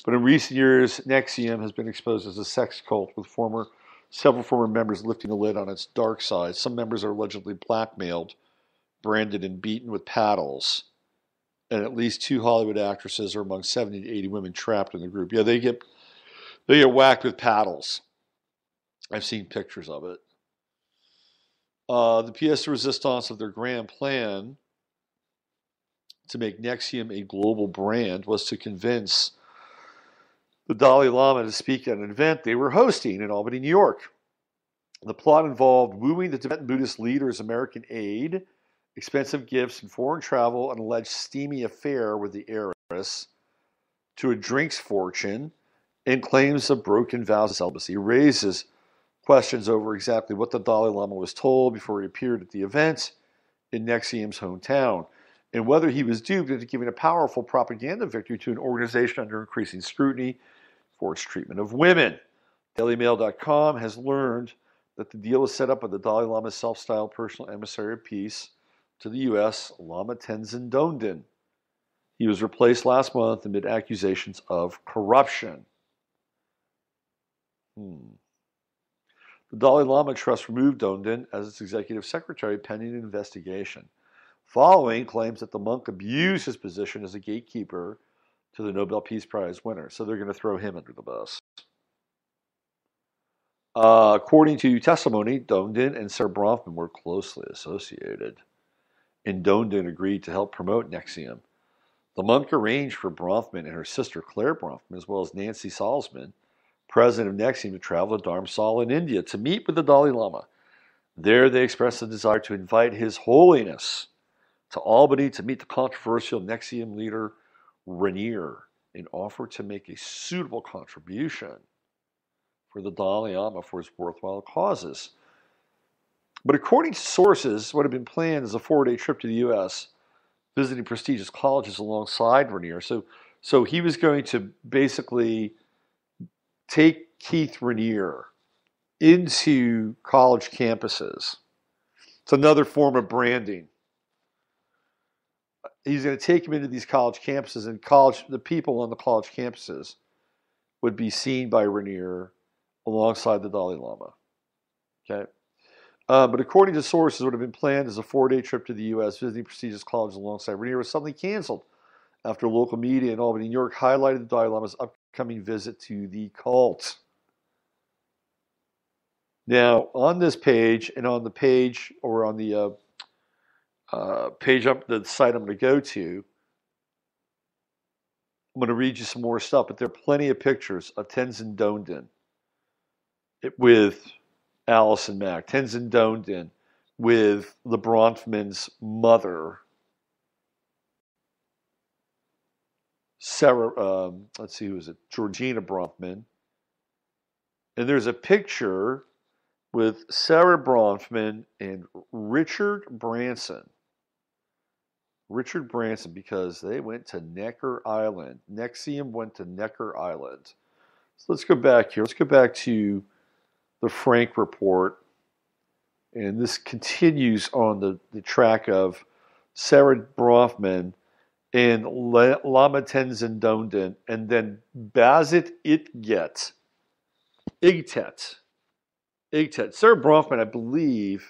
But in recent years, NXIVM has been exposed as a sex cult, with several former members lifting the lid on its dark side. Some members are allegedly blackmailed, branded, and beaten with paddles. and at least 2 Hollywood actresses are among 70 to 80 women trapped in the group. Yeah, they get whacked with paddles. I've seen pictures of it. The pièce de résistance of their grand plan to make NXIVM a global brand was to convince the Dalai Lama to speak at an event they were hosting in Albany, New York. The plot involved wooing the Tibetan Buddhist leader's American aid, expensive gifts and foreign travel, an alleged steamy affair with the heiress, to a drinks fortune, and claims of broken vows of celibacy. Raises questions over exactly what the Dalai Lama was told before he appeared at the event in NXIVM's hometown, and whether he was duped into giving a powerful propaganda victory to an organization under increasing scrutiny for its treatment of women. DailyMail.com has learned that the deal was set up by the Dalai Lama's self-styled personal emissary of peace to the U.S., Lama Tenzin Dongden. He was replaced last month amid accusations of corruption. The Dalai Lama Trust removed Dongden as its executive secretary pending an investigation, following claims that the monk abused his position as a gatekeeper to the Nobel Peace Prize winner. So they're going to throw him under the bus. According to testimony, Dongden and Sarah Bronfman were closely associated, and Dongden agreed to help promote NXIVM. The monk arranged for Bronfman and her sister Claire Bronfman, as well as Nancy Salzman, president of NXIVM, to travel to Dharamsala in India to meet with the Dalai Lama. There they expressed a desire to invite His Holiness to Albany to meet the controversial NXIVM leader Raniere and offer to make a suitable contribution for the Dalai Lama for his worthwhile causes. But according to sources, what had been planned is a 4-day trip to the U.S., visiting prestigious colleges alongside Raniere. So he was going to basically take Keith Raniere into college campuses. It's another form of branding. He's going to take him into these college campuses, and the people on the college campuses would be seen by Raniere alongside the Dalai Lama. Okay? But according to sources, what had been planned as a 4-day trip to the U.S., visiting prestigious colleges alongside Raniere, was suddenly canceled after local media in Albany, New York, highlighted the Dalai Lama's upcoming visit to the cult. Now, on this page, and on the page, or on the page up the site I'm going to go to, I'm going to read you some more stuff, but there are plenty of pictures of Tenzin Dongden with Allison Mack, Tenzin Dongden with the Bronfman's mother, Sarah, let's see, who is it? Georgina Bronfman. And there's a picture with Sarah Bronfman and Richard Branson. Richard Branson, because they went to Necker Island. NXIVM went to Necker Island. So let's go back here. Let's go back to the Frank report. And this continues on the track of Sarah Bronfman and Lama Tenzin Dongden, and then Bazit Igtet. Sarah Bronfman, I believe.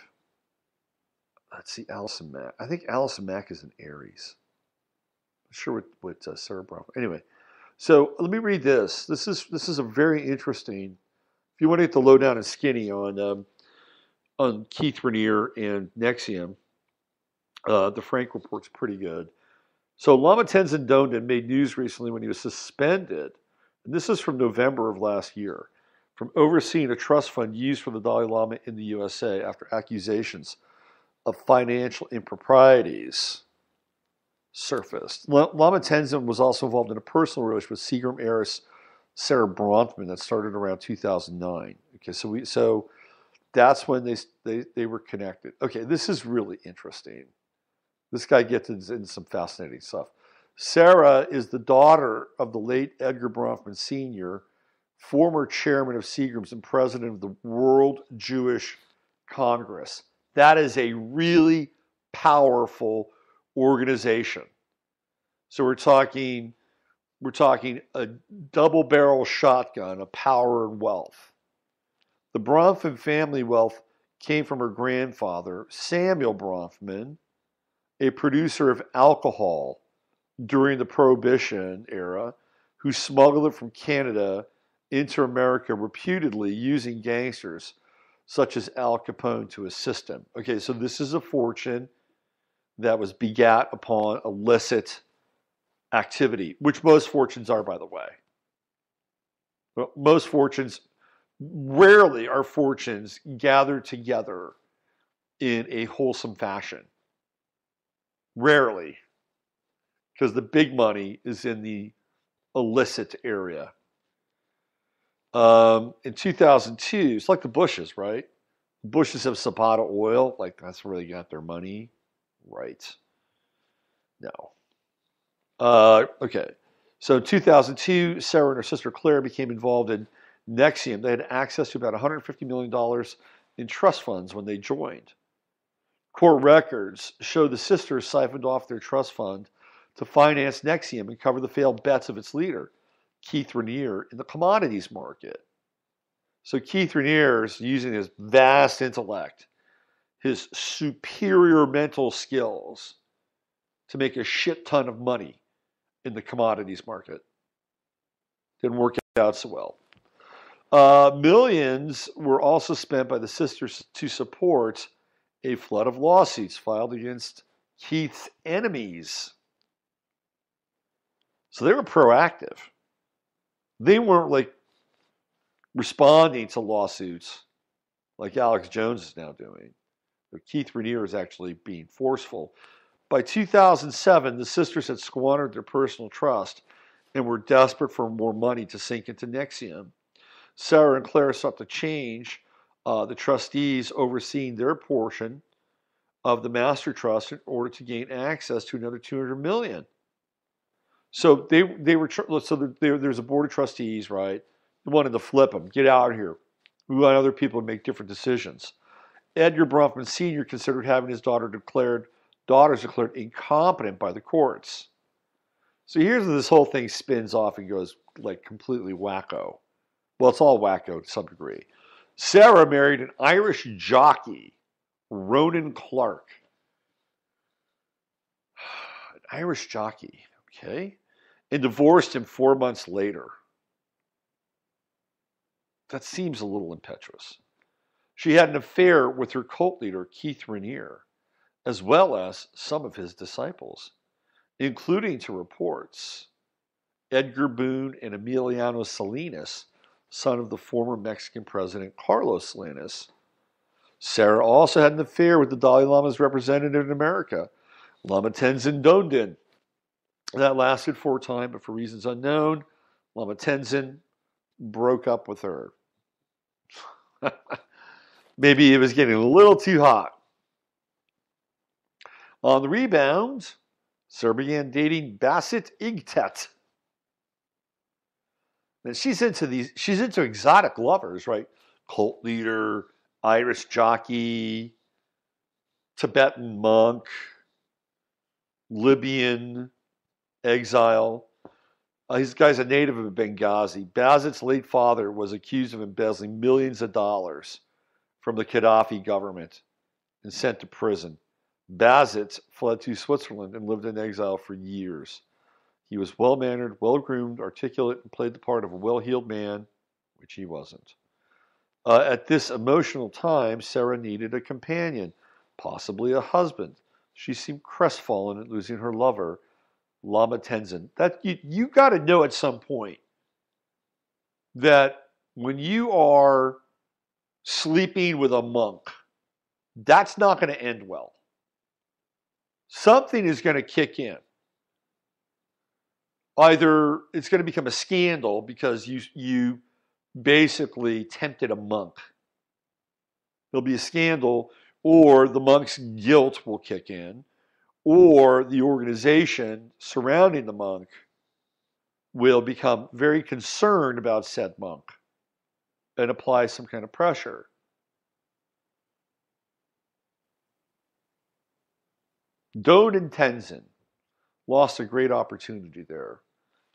Let's see, Allison Mack. I think Allison Mack is an Aries. I'm sure what Sarah Bronfman. Anyway, so let me read this. This is a very interesting. If you want to get the lowdown and skinny on Keith Raniere and NXIVM, the Frank report's pretty good. So Lama Tenzin Dongden made news recently when he was suspended, and this is from November of last year, from overseeing a trust fund used for the Dalai Lama in the USA after accusations of financial improprieties surfaced. Lama Tenzin was also involved in a personal relationship with Seagram heiress Sarah Bronfman that started around 2009. Okay, so that's when they were connected. Okay, this is really interesting. This guy gets into some fascinating stuff. Sarah is the daughter of the late Edgar Bronfman Sr., former chairman of Seagram's and president of the World Jewish Congress. That is a really powerful organization. So we're talking a double-barrel shotgun of power and wealth. The Bronfman family wealth came from her grandfather, Samuel Bronfman, a producer of alcohol during the Prohibition era who smuggled it from Canada into America reputedly using gangsters such as Al Capone to assist him. Okay, so this is a fortune that was begat upon illicit activity, which most fortunes are, by the way. Well, most fortunes, rarely are fortunes gathered together in a wholesome fashion. Rarely. Because the big money is in the illicit area. In 2002, it's like the Bushes, right? The Bushes have Zapata oil, like that's where they got their money. Right. No. Okay. So in 2002, Sarah and her sister Claire became involved in NXIVM. They had access to about $150 million in trust funds when they joined. Court records show the sisters siphoned off their trust fund to finance NXIVM and cover the failed bets of its leader, Keith Raniere, in the commodities market. So Keith Raniere is using his vast intellect, his superior mental skills, to make a shit ton of money in the commodities market. Didn't work out so well. Millions were also spent by the sisters to support a flood of lawsuits filed against Keith's enemies. So they were proactive. They weren't like responding to lawsuits like Alex Jones is now doing. But Keith Raniere is actually being forceful. By 2007, the sisters had squandered their personal trust and were desperate for more money to sink into NXIVM. Sarah and Claire sought to change the trustees overseeing their portion of the master trust in order to gain access to another $200 million. So there's a board of trustees, right? They wanted to flip them, get out of here. We want other people to make different decisions. Edgar Bronfman Sr. considered having his daughters declared incompetent by the courts. So here's where this whole thing spins off and goes like completely wacko. Well, it's all wacko to some degree. Sarah married an Irish jockey, Ronan Clark. An Irish jockey, okay? And divorced him 4 months later. That seems a little impetuous. She had an affair with her cult leader, Keith Raniere, as well as some of his disciples, including, to reports, Edgar Boone and Emiliano Salinas, son of the former Mexican president Carlos Salinas. Sarah also had an affair with the Dalai Lama's representative in America, Lama Tenzin Dondin. That lasted for a time, but for reasons unknown, Lama Tenzin broke up with her. Maybe it was getting a little too hot. On the rebound, Sarah began dating Basit Igtet. And she's into exotic lovers, right? Cult leader, Irish jockey, Tibetan monk, Libyan exile. This guy's a native of Benghazi. Basit's late father was accused of embezzling millions of dollars from the Gaddafi government and sent to prison. Basit fled to Switzerland and lived in exile for years. He was well-mannered, well-groomed, articulate, and played the part of a well-heeled man, which he wasn't. At this emotional time, Sarah needed a companion, possibly a husband. She seemed crestfallen at losing her lover, Lama Tenzin. That you got to know at some point that when you are sleeping with a monk, that's not going to end well. Something is going to kick in. Either it's going to become a scandal because you basically tempted a monk. There'll be a scandal, or the monk's guilt will kick in, or the organization surrounding the monk will become very concerned about said monk and apply some kind of pressure. Doden Tenzin lost a great opportunity there.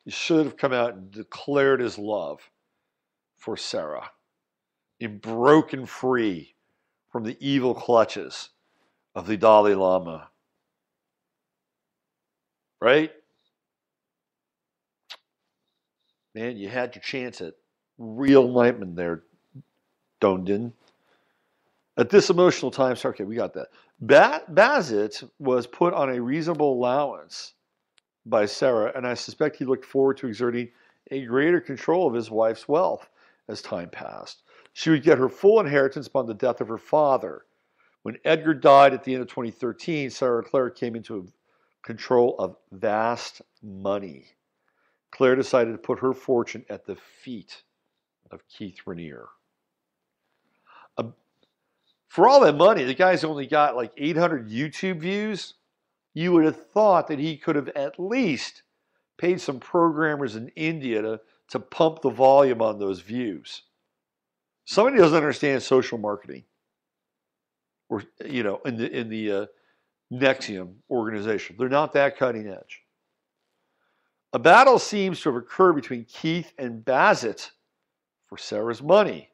He should have come out and declared his love for Sarah and broken free from the evil clutches of the Dalai Lama. Right? Man, you had your chance at real enlightenment there, Dondin. At this emotional time, okay, we got that. Bazit was put on a reasonable allowance by Sarah, and I suspect he looked forward to exerting a greater control of his wife's wealth as time passed. She would get her full inheritance upon the death of her father. When Edgar died at the end of 2013, Sarah Claire came into control of vast money. Claire decided to put her fortune at the feet of Keith Raniere. For all that money, the guy's only got like 800 YouTube views. You would have thought that he could have at least paid some programmers in India to pump the volume on those views. Somebody doesn't understand social marketing, or in the NXIVM organization. They're not that cutting edge. A battle seems to have occurred between Keith and Bazit for Sarah's money.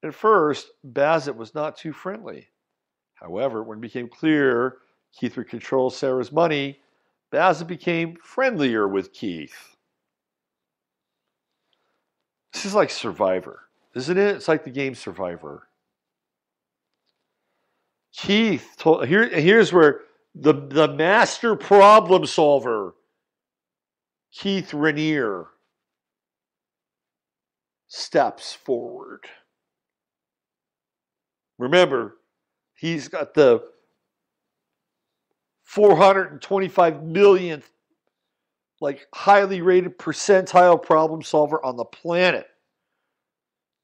At first, Bazit was not too friendly. However, when it became clear Keith would control Sarah's money, Bazit became friendlier with Keith. This is like Survivor, isn't it? It's like the game Survivor. Keith told, here's where the master problem solver, Keith Raniere, steps forward. Remember, he's got the 425 millionth, like, highly rated percentile problem solver on the planet.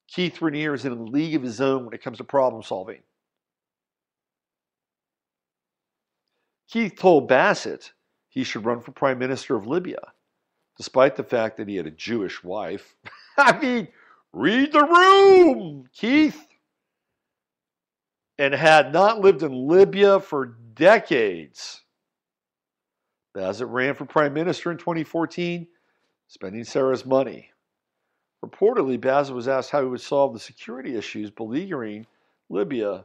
Keith Raniere is in a league of his own when it comes to problem solving. Keith told Bassett he should run for Prime Minister of Libya, despite the fact that he had a Jewish wife. I mean, read the room, Keith. And had not lived in Libya for decades. Bassett ran for Prime Minister in 2014, spending Sarah's money. Reportedly, Bassett was asked how he would solve the security issues beleaguering Libya.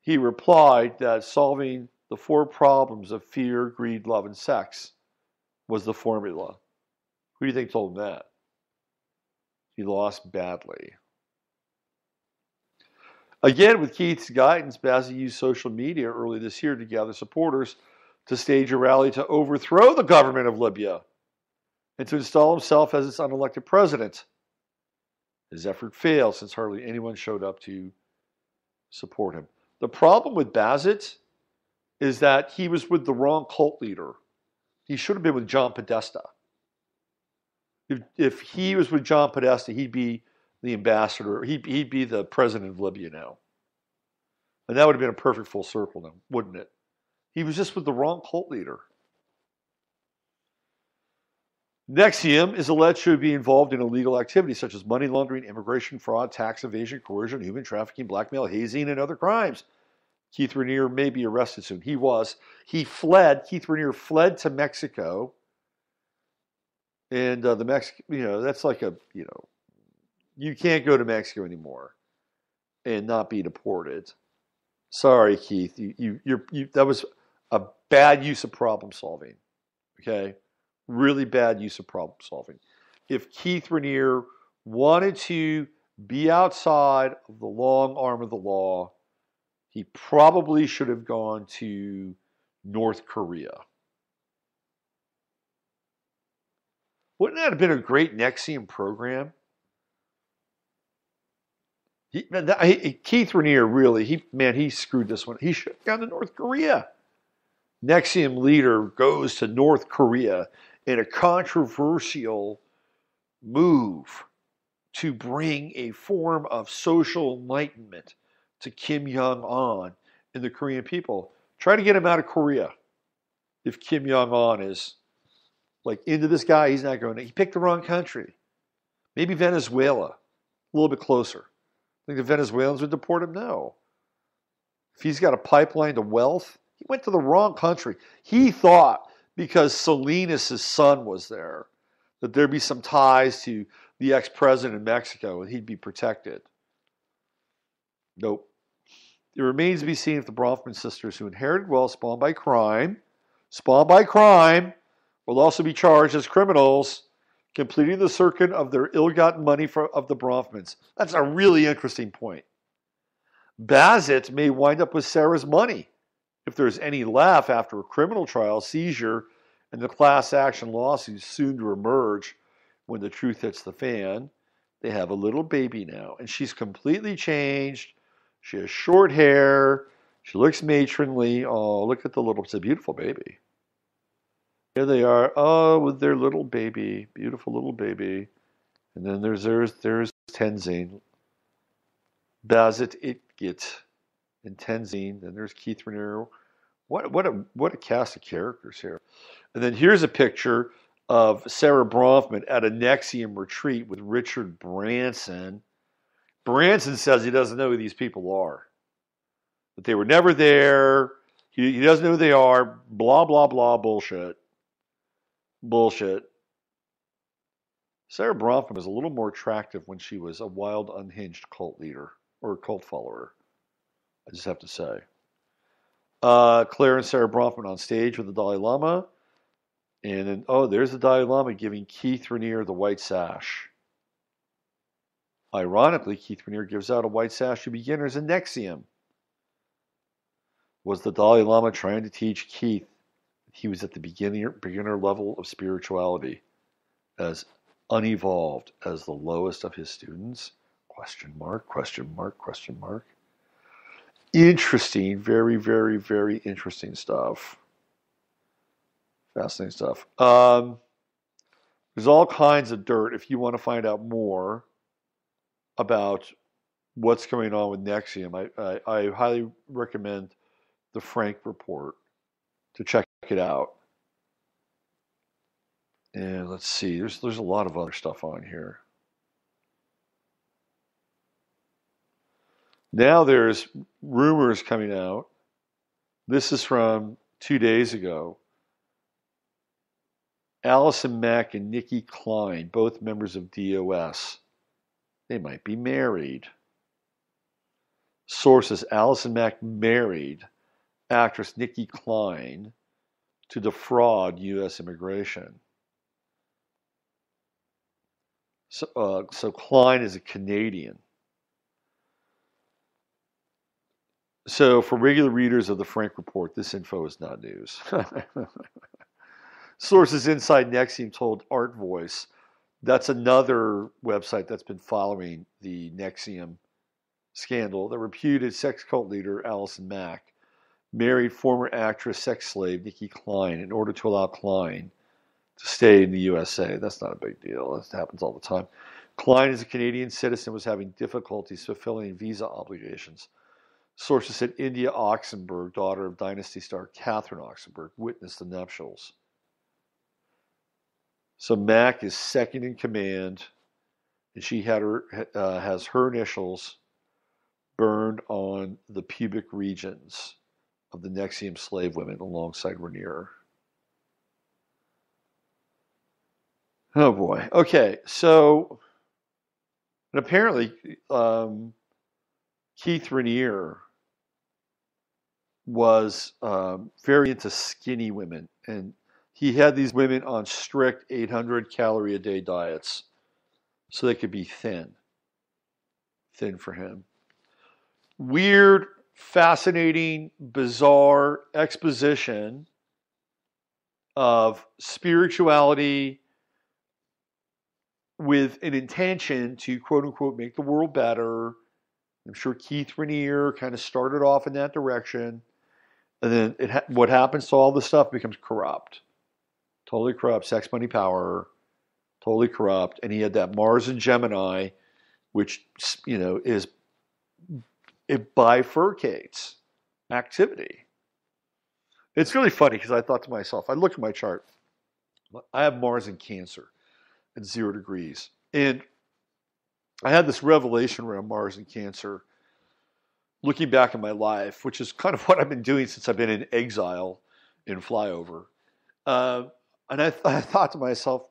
He replied that solving the 4 problems of fear, greed, love, and sex was the formula. Who do you think told him that? He lost badly. Again, with Keith's guidance, Bassett used social media early this year to gather supporters to stage a rally to overthrow the government of Libya and to install himself as its unelected president. His effort failed since hardly anyone showed up to support him. The problem with Bassett is that he was with the wrong cult leader. He should have been with John Podesta. If he was with John Podesta, he'd be the ambassador. He'd be the president of Libya now. And that would have been a perfect full circle then, wouldn't it? He was just with the wrong cult leader. NXIVM is alleged to be involved in illegal activities such as money laundering, immigration fraud, tax evasion, coercion, human trafficking, blackmail, hazing, and other crimes. Keith Raniere may be arrested soon. He was. He fled. Keith Raniere fled to Mexico. And the Mexican, that's like you can't go to Mexico anymore and not be deported. Sorry, Keith. That was a bad use of problem solving. Okay? Really bad use of problem solving. If Keith Raniere wanted to be outside of the long arm of the law, he probably should have gone to North Korea. Wouldn't that have been a great NXIVM program? Keith Raniere really, he screwed this one. He should have gone to North Korea. NXIVM leader goes to North Korea in a controversial move to bring a form of social enlightenment to Kim Jong-un and the Korean people. Try to get him out of Korea. If Kim Jong-un is like into this guy, he's not going to. He picked the wrong country. Maybe Venezuela, a little bit closer. Think the Venezuelans would deport him? No. If he's got a pipeline to wealth, he went to the wrong country. He thought because Salinas' son was there that there'd be some ties to the ex-president in Mexico and he'd be protected. Nope. It remains to be seen if the Bronfman sisters, who inherited wealth spawned by crime, will also be charged as criminals, completing the circuit of their ill-gotten money of the Bronfmans. That's a really interesting point. Bazit may wind up with Sarah's money if there's any left after a criminal trial, seizure, and the class action lawsuits soon to emerge when the truth hits the fan. They have a little baby now, and she's completely changed. She has short hair. She looks matronly. Oh, look at it's a beautiful baby. Here they are, oh, with their little baby, beautiful little baby. And then there's Tenzin, Bazit Itgit, and Tenzin. Then there's Keith Raniere. What a cast of characters here. And then here's a picture of Sarah Bronfman at a NXIVM retreat with Richard Branson. Branson says he doesn't know who these people are, that they were never there. He doesn't know who they are. Blah, blah, blah, bullshit. Bullshit. Sarah Bronfman was a little more attractive when she was a wild, unhinged cult leader or cult follower. I just have to say. Claire and Sarah Bronfman on stage with the Dalai Lama. And then, oh, there's the Dalai Lama giving Keith Raniere the white sash. Ironically, Keith Raniere gives out a white sash to beginners in NXIVM. Was the Dalai Lama trying to teach Keith that he was at the beginner level of spirituality, as unevolved as the lowest of his students? Question mark, question mark, question mark. Interesting, very, very, very interesting stuff. Fascinating stuff. There's all kinds of dirt if you want to find out more about what's going on with NXIVM. I highly recommend the Frank Report to check it out. And let's see, there's a lot of other stuff on here. Now there's rumors coming out. This is from 2 days ago. Allison Mack and Nikki Klein, both members of DOS. They might be married. Sources: Allison Mack married actress Nikki Klein to defraud U.S. immigration. So Klein is a Canadian. So for regular readers of the Frank Report, this info is not news. Sources inside NXIVM told Art Voice, that's another website that's been following the NXIVM scandal, the reputed sex cult leader Allison Mack married former actress sex slave Nikki Klein in order to allow Klein to stay in the USA. That's not a big deal. That happens all the time. Klein is a Canadian citizen, was having difficulties fulfilling visa obligations. Sources said India Oxenberg, daughter of Dynasty star Catherine Oxenberg, witnessed the nuptials. So Mack is second in command, and she has her initials burned on the pubic regions of the NXIVM slave women alongside Raniere. Oh boy. Okay, so and apparently Keith Raniere was very into skinny women, and he had these women on strict 800 calorie a day diets so they could be thin for him. Weird, fascinating, bizarre exposition of spirituality with an intention to, quote unquote, make the world better. I'm sure Keith Raniere kind of started off in that direction. And then what happens to all this stuff becomes corrupt. Totally corrupt. Sex, money, power. Totally corrupt. And he had that Mars and Gemini, which, it bifurcates activity. It's really funny because I thought to myself, I looked at my chart. I have Mars in Cancer at 0 degrees. And I had this revelation around Mars and Cancer, looking back at my life, which is kind of what I've been doing since I've been in exile in Flyover. And I thought to myself,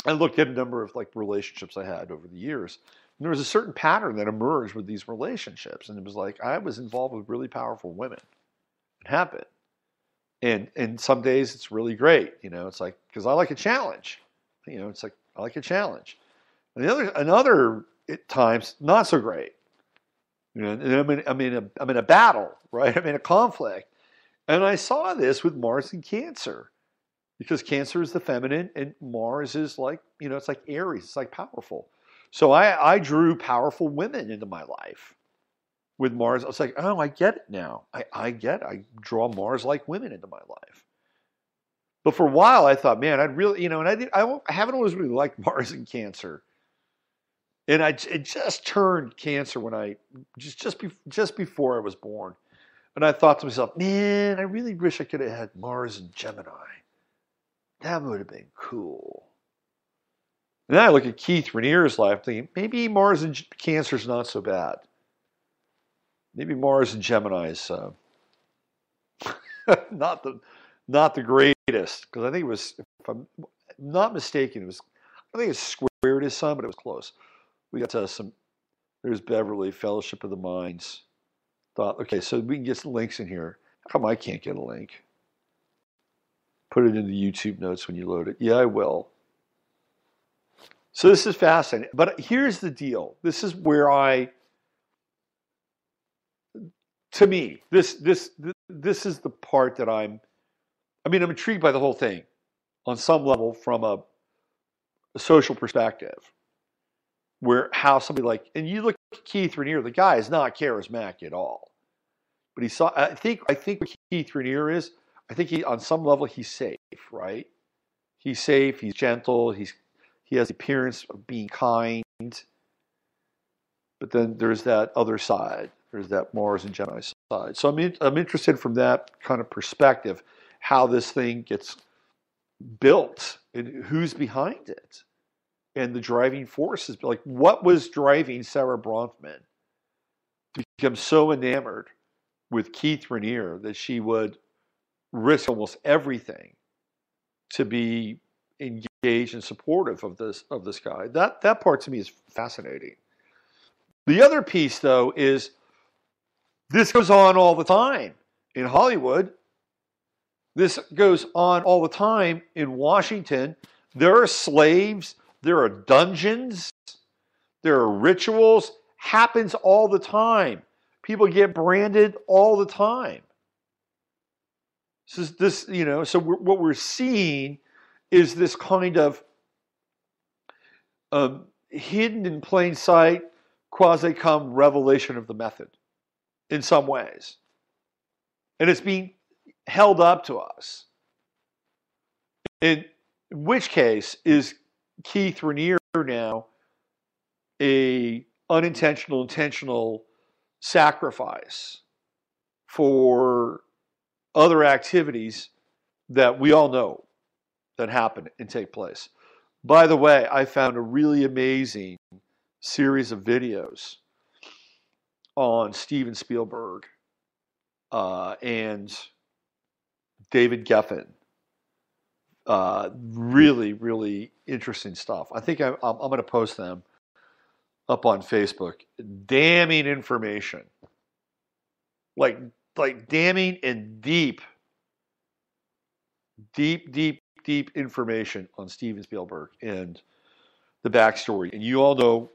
I looked at a number of relationships I had over the years. And there was a certain pattern that emerged with these relationships. And it was like, I was involved with really powerful women. It happened. And some days it's really great. It's like, because I like a challenge. It's like, I like a challenge. And another at times, not so great. You know, and I'm in a battle, right? I'm in a conflict. And I saw this with Mars and Cancer. Because Cancer is the feminine and Mars is like, you know, it's like Aries. It's like powerful. So I drew powerful women into my life with Mars. I was like, oh, I get it now. I get it. I draw Mars-like women into my life. But for a while, I thought, man, I'd really, you know, and I haven't always really liked Mars and Cancer. And it just turned Cancer when I, just before I was born. And I thought to myself, man, I really wish I could have had Mars and Gemini. That would have been cool. And then I look at Keith Raniere's life thinking, maybe Mars and Cancer is not so bad. Maybe Mars and Gemini is not the greatest. Because I think it was, if I'm not mistaken, I think it's squared his sun, but it was close. We got to there's Beverly, Fellowship of the Minds. Thought, okay, so we can get some links in here. How come I can't get a link? Put it in the YouTube notes when you load it. Yeah, I will. So this is fascinating. But here's the deal. This is where to me, this is the part that I'm intrigued by the whole thing on some level from a social perspective. Where how somebody like, and you look at Keith Raniere, the guy is not charismatic at all. But I think what Keith Raniere is, I think on some level he's safe, right? He's safe, he's gentle, he has the appearance of being kind. But then there's that other side. There's that Mars and Gemini side. So I'm interested from that kind of perspective, how this thing gets built and who's behind it. And the driving force is like, what was driving Sarah Bronfman to become so enamored with Keith Raniere that she would risk almost everything to be engaged and supportive of this guy. That part to me is fascinating. The other piece, though, is this goes on all the time in Hollywood. This goes on all the time in Washington. There are slaves. There are dungeons. There are rituals. Happens all the time. People get branded all the time. So what we're seeing is this kind of hidden in plain sight, quasi-cum revelation of the method in some ways. And it's being held up to us. In which case is Keith Raniere now a unintentional, intentional sacrifice for other activities that we all know that happen and take place. By the way, I found a really amazing series of videos on Steven Spielberg and David Geffen. Really, really interesting stuff. I think I'm going to post them up on Facebook. Damning information. Like damning and deep information on Steven Spielberg and the backstory. And you all know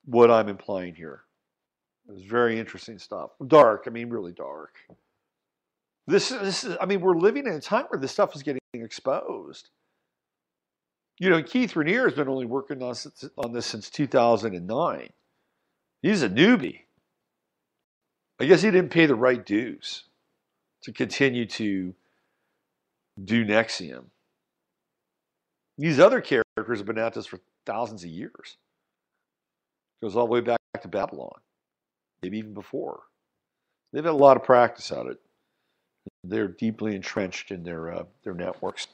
what I'm implying here. It was very interesting stuff. Dark, really dark. This is, we're living in a time where this stuff is getting exposed. Keith Raniere has been only working on this since 2009. He's a newbie. I guess he didn't pay the right dues to continue to do NXIVM. These other characters have been at this for thousands of years. It goes all the way back to Babylon, maybe even before. They've had a lot of practice at it. They're deeply entrenched in their networks.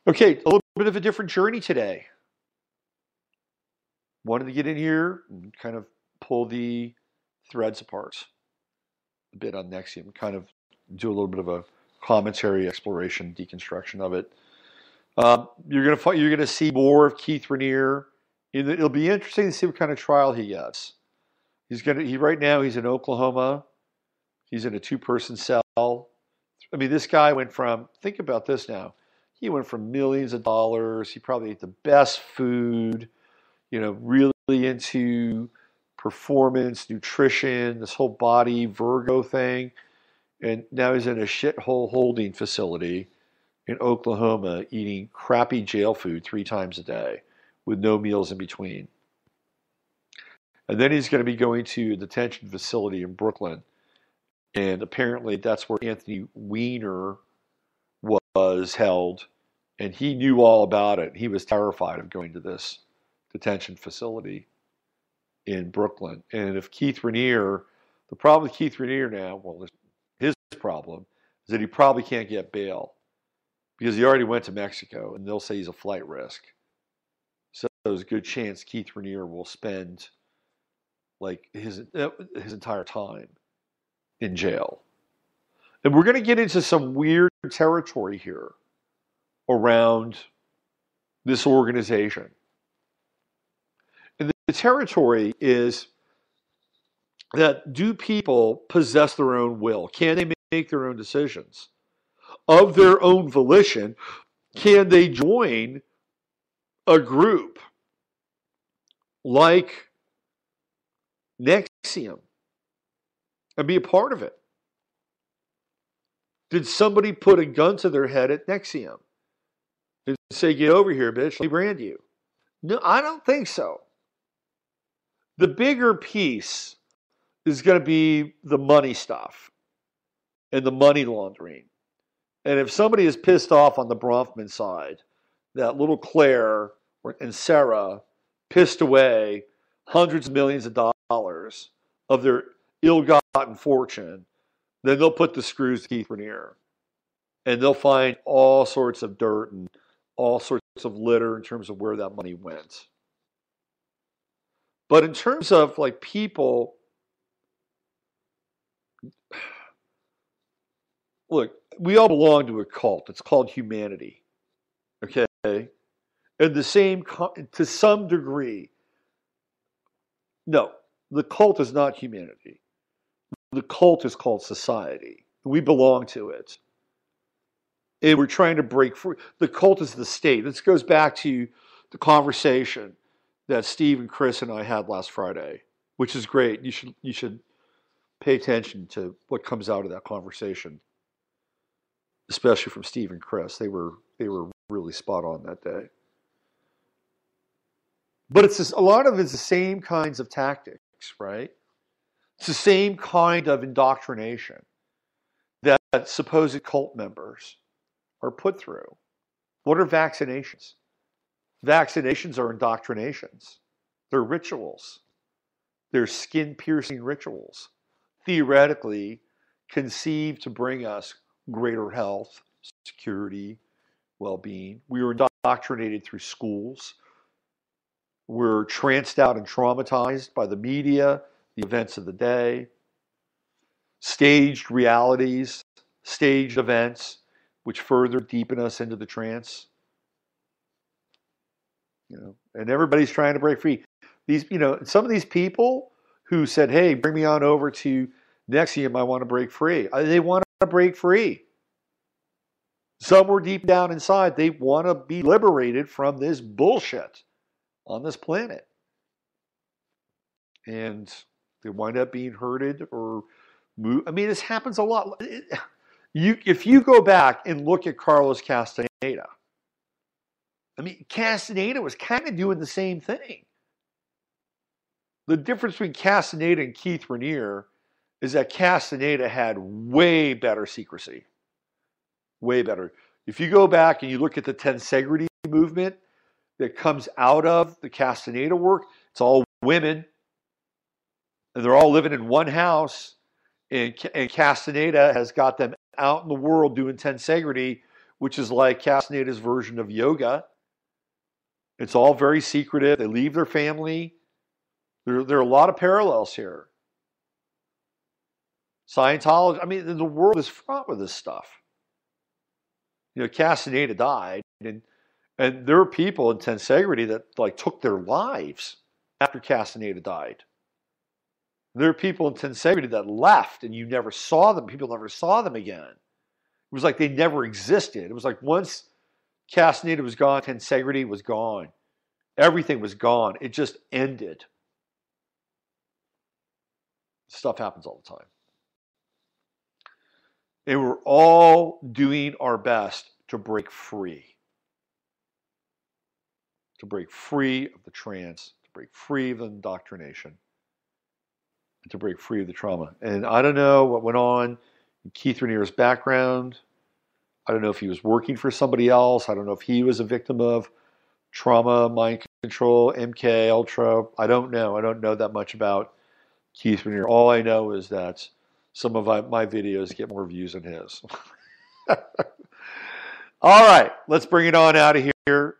Okay, a little bit of a different journey today. Wanted to get in here and kind of pull the threads apart a bit on NXIVM, kind of do a little bit of a commentary, exploration, deconstruction of it. You're gonna see more of Keith Raniere. It'll be interesting to see what kind of trial he gets. Right now he's in Oklahoma. He's in a 2-person cell. This guy went from, think about this now. he went for millions of dollars. He probably ate the best food, really into performance, nutrition, this whole body Virgo thing. And now he's in a shithole holding facility in Oklahoma eating crappy jail food 3 times a day with no meals in between. And then he's going to be going to a detention facility in Brooklyn. And apparently that's where Anthony Weiner was held. And he knew all about it. He was terrified of going to this detention facility in Brooklyn. And if Keith Raniere, the problem with Keith Raniere now, well, his problem is that he probably can't get bail because he already went to Mexico and they'll say he's a flight risk. So there's a good chance Keith Raniere will spend like his entire time in jail. And we're going to get into some weird territory here around this organization. And the territory is that do people possess their own will? Can they make their own decisions? Of their own volition, can they join a group like NXIVM and be a part of it? Did somebody put a gun to their head at NXIVM and say, get over here, bitch, let me brand you? No, I don't think so. The bigger piece is going to be the money stuff and the money laundering. And if somebody is pissed off on the Bronfman side, that little Claire and Sarah pissed away hundreds of millions of dollars of their ill-gotten fortune, then they'll put the screws to Keith Raniere. And they'll find all sorts of dirt and all sorts of litter in terms of where that money went. But in terms of like people, look, we all belong to a cult. It's called humanity. Okay? And the same, to some degree, no, the cult is not humanity. The cult is called society. We belong to it. And we're trying to break free. The cult is the state. This goes back to the conversation that Steve and Chris and I had last Friday, which is great. You should pay attention to what comes out of that conversation, especially from Steve and Chris. They were really spot on that day. But it's just, a lot of it's the same kinds of tactics, right? It's the same kind of indoctrination that supposed cult members are put through. What are vaccinations? Vaccinations are indoctrinations. They're rituals. They're skin-piercing rituals, theoretically conceived to bring us greater health, security, well-being. We were indoctrinated through schools. We're tranced out and traumatized by the media, the events of the day, staged realities, staged events, which further deepen us into the trance. And everybody's trying to break free. These, some of these people who said, "Hey, bring me on over to NXIVM, I want to break free." They want to break free. Somewhere deep down inside, they want to be liberated from this bullshit on this planet. And they wind up being herded or moved. I mean, this happens a lot. If you go back and look at Carlos Castaneda, I mean, Castaneda was kind of doing the same thing. The difference between Castaneda and Keith Raniere is that Castaneda had way better secrecy. Way better. If you go back and you look at the tensegrity movement that comes out of the Castaneda work, it's all women. And they're all living in one house. And Castaneda has got them out in the world doing tensegrity, which is like Castaneda's version of yoga. It's all very secretive. They leave their family. There are a lot of parallels here. Scientology, I mean, the world is fraught with this stuff. Castaneda died, and there are people in tensegrity that like took their lives after Castaneda died. There are people in tensegrity that left, and you never saw them. People never saw them again. It was like they never existed. It was like once Castaneda was gone. Tensegrity was gone. Everything was gone. It just ended. Stuff happens all the time. And we're all doing our best to break free. To break free of the trance, to break free of the indoctrination, and to break free of the trauma. And I don't know what went on in Keith Raniere's background. I don't know if he was working for somebody else. I don't know if he was a victim of trauma, mind control, MK, Ultra. I don't know. I don't know that much about Keith Raniere. All I know is that some of my videos get more views than his. All right, let's bring it on out of here.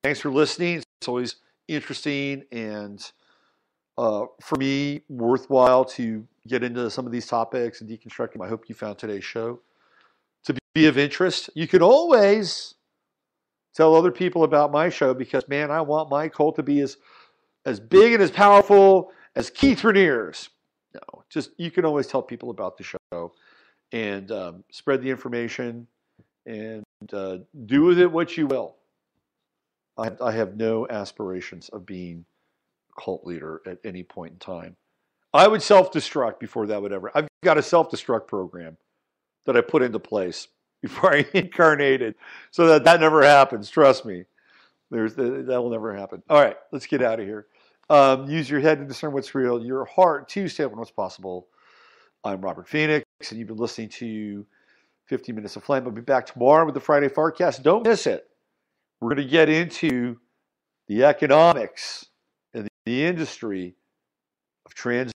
Thanks for listening. It's always interesting and, for me, worthwhile to get into some of these topics and deconstruct them. I hope you found today's show to be of interest. You can always tell other people about my show because, man, I want my cult to be as big and as powerful as Keith Raniere's. No, just you can always tell people about the show and spread the information and do with it what you will. I have no aspirations of being a cult leader at any point in time. I would self-destruct before that would ever. I've got a self-destruct program that I put into place before I incarnated so that never happens. Trust me. That'll never happen. All right, let's get out of here. Use your head to discern what's real, your heart to stand on what's possible. I'm Robert Phoenix, and you've been listening to 15 Minutes of Flame. I'll be back tomorrow with the Friday Farcast. Don't miss it. We're going to get into the economics and the industry of trans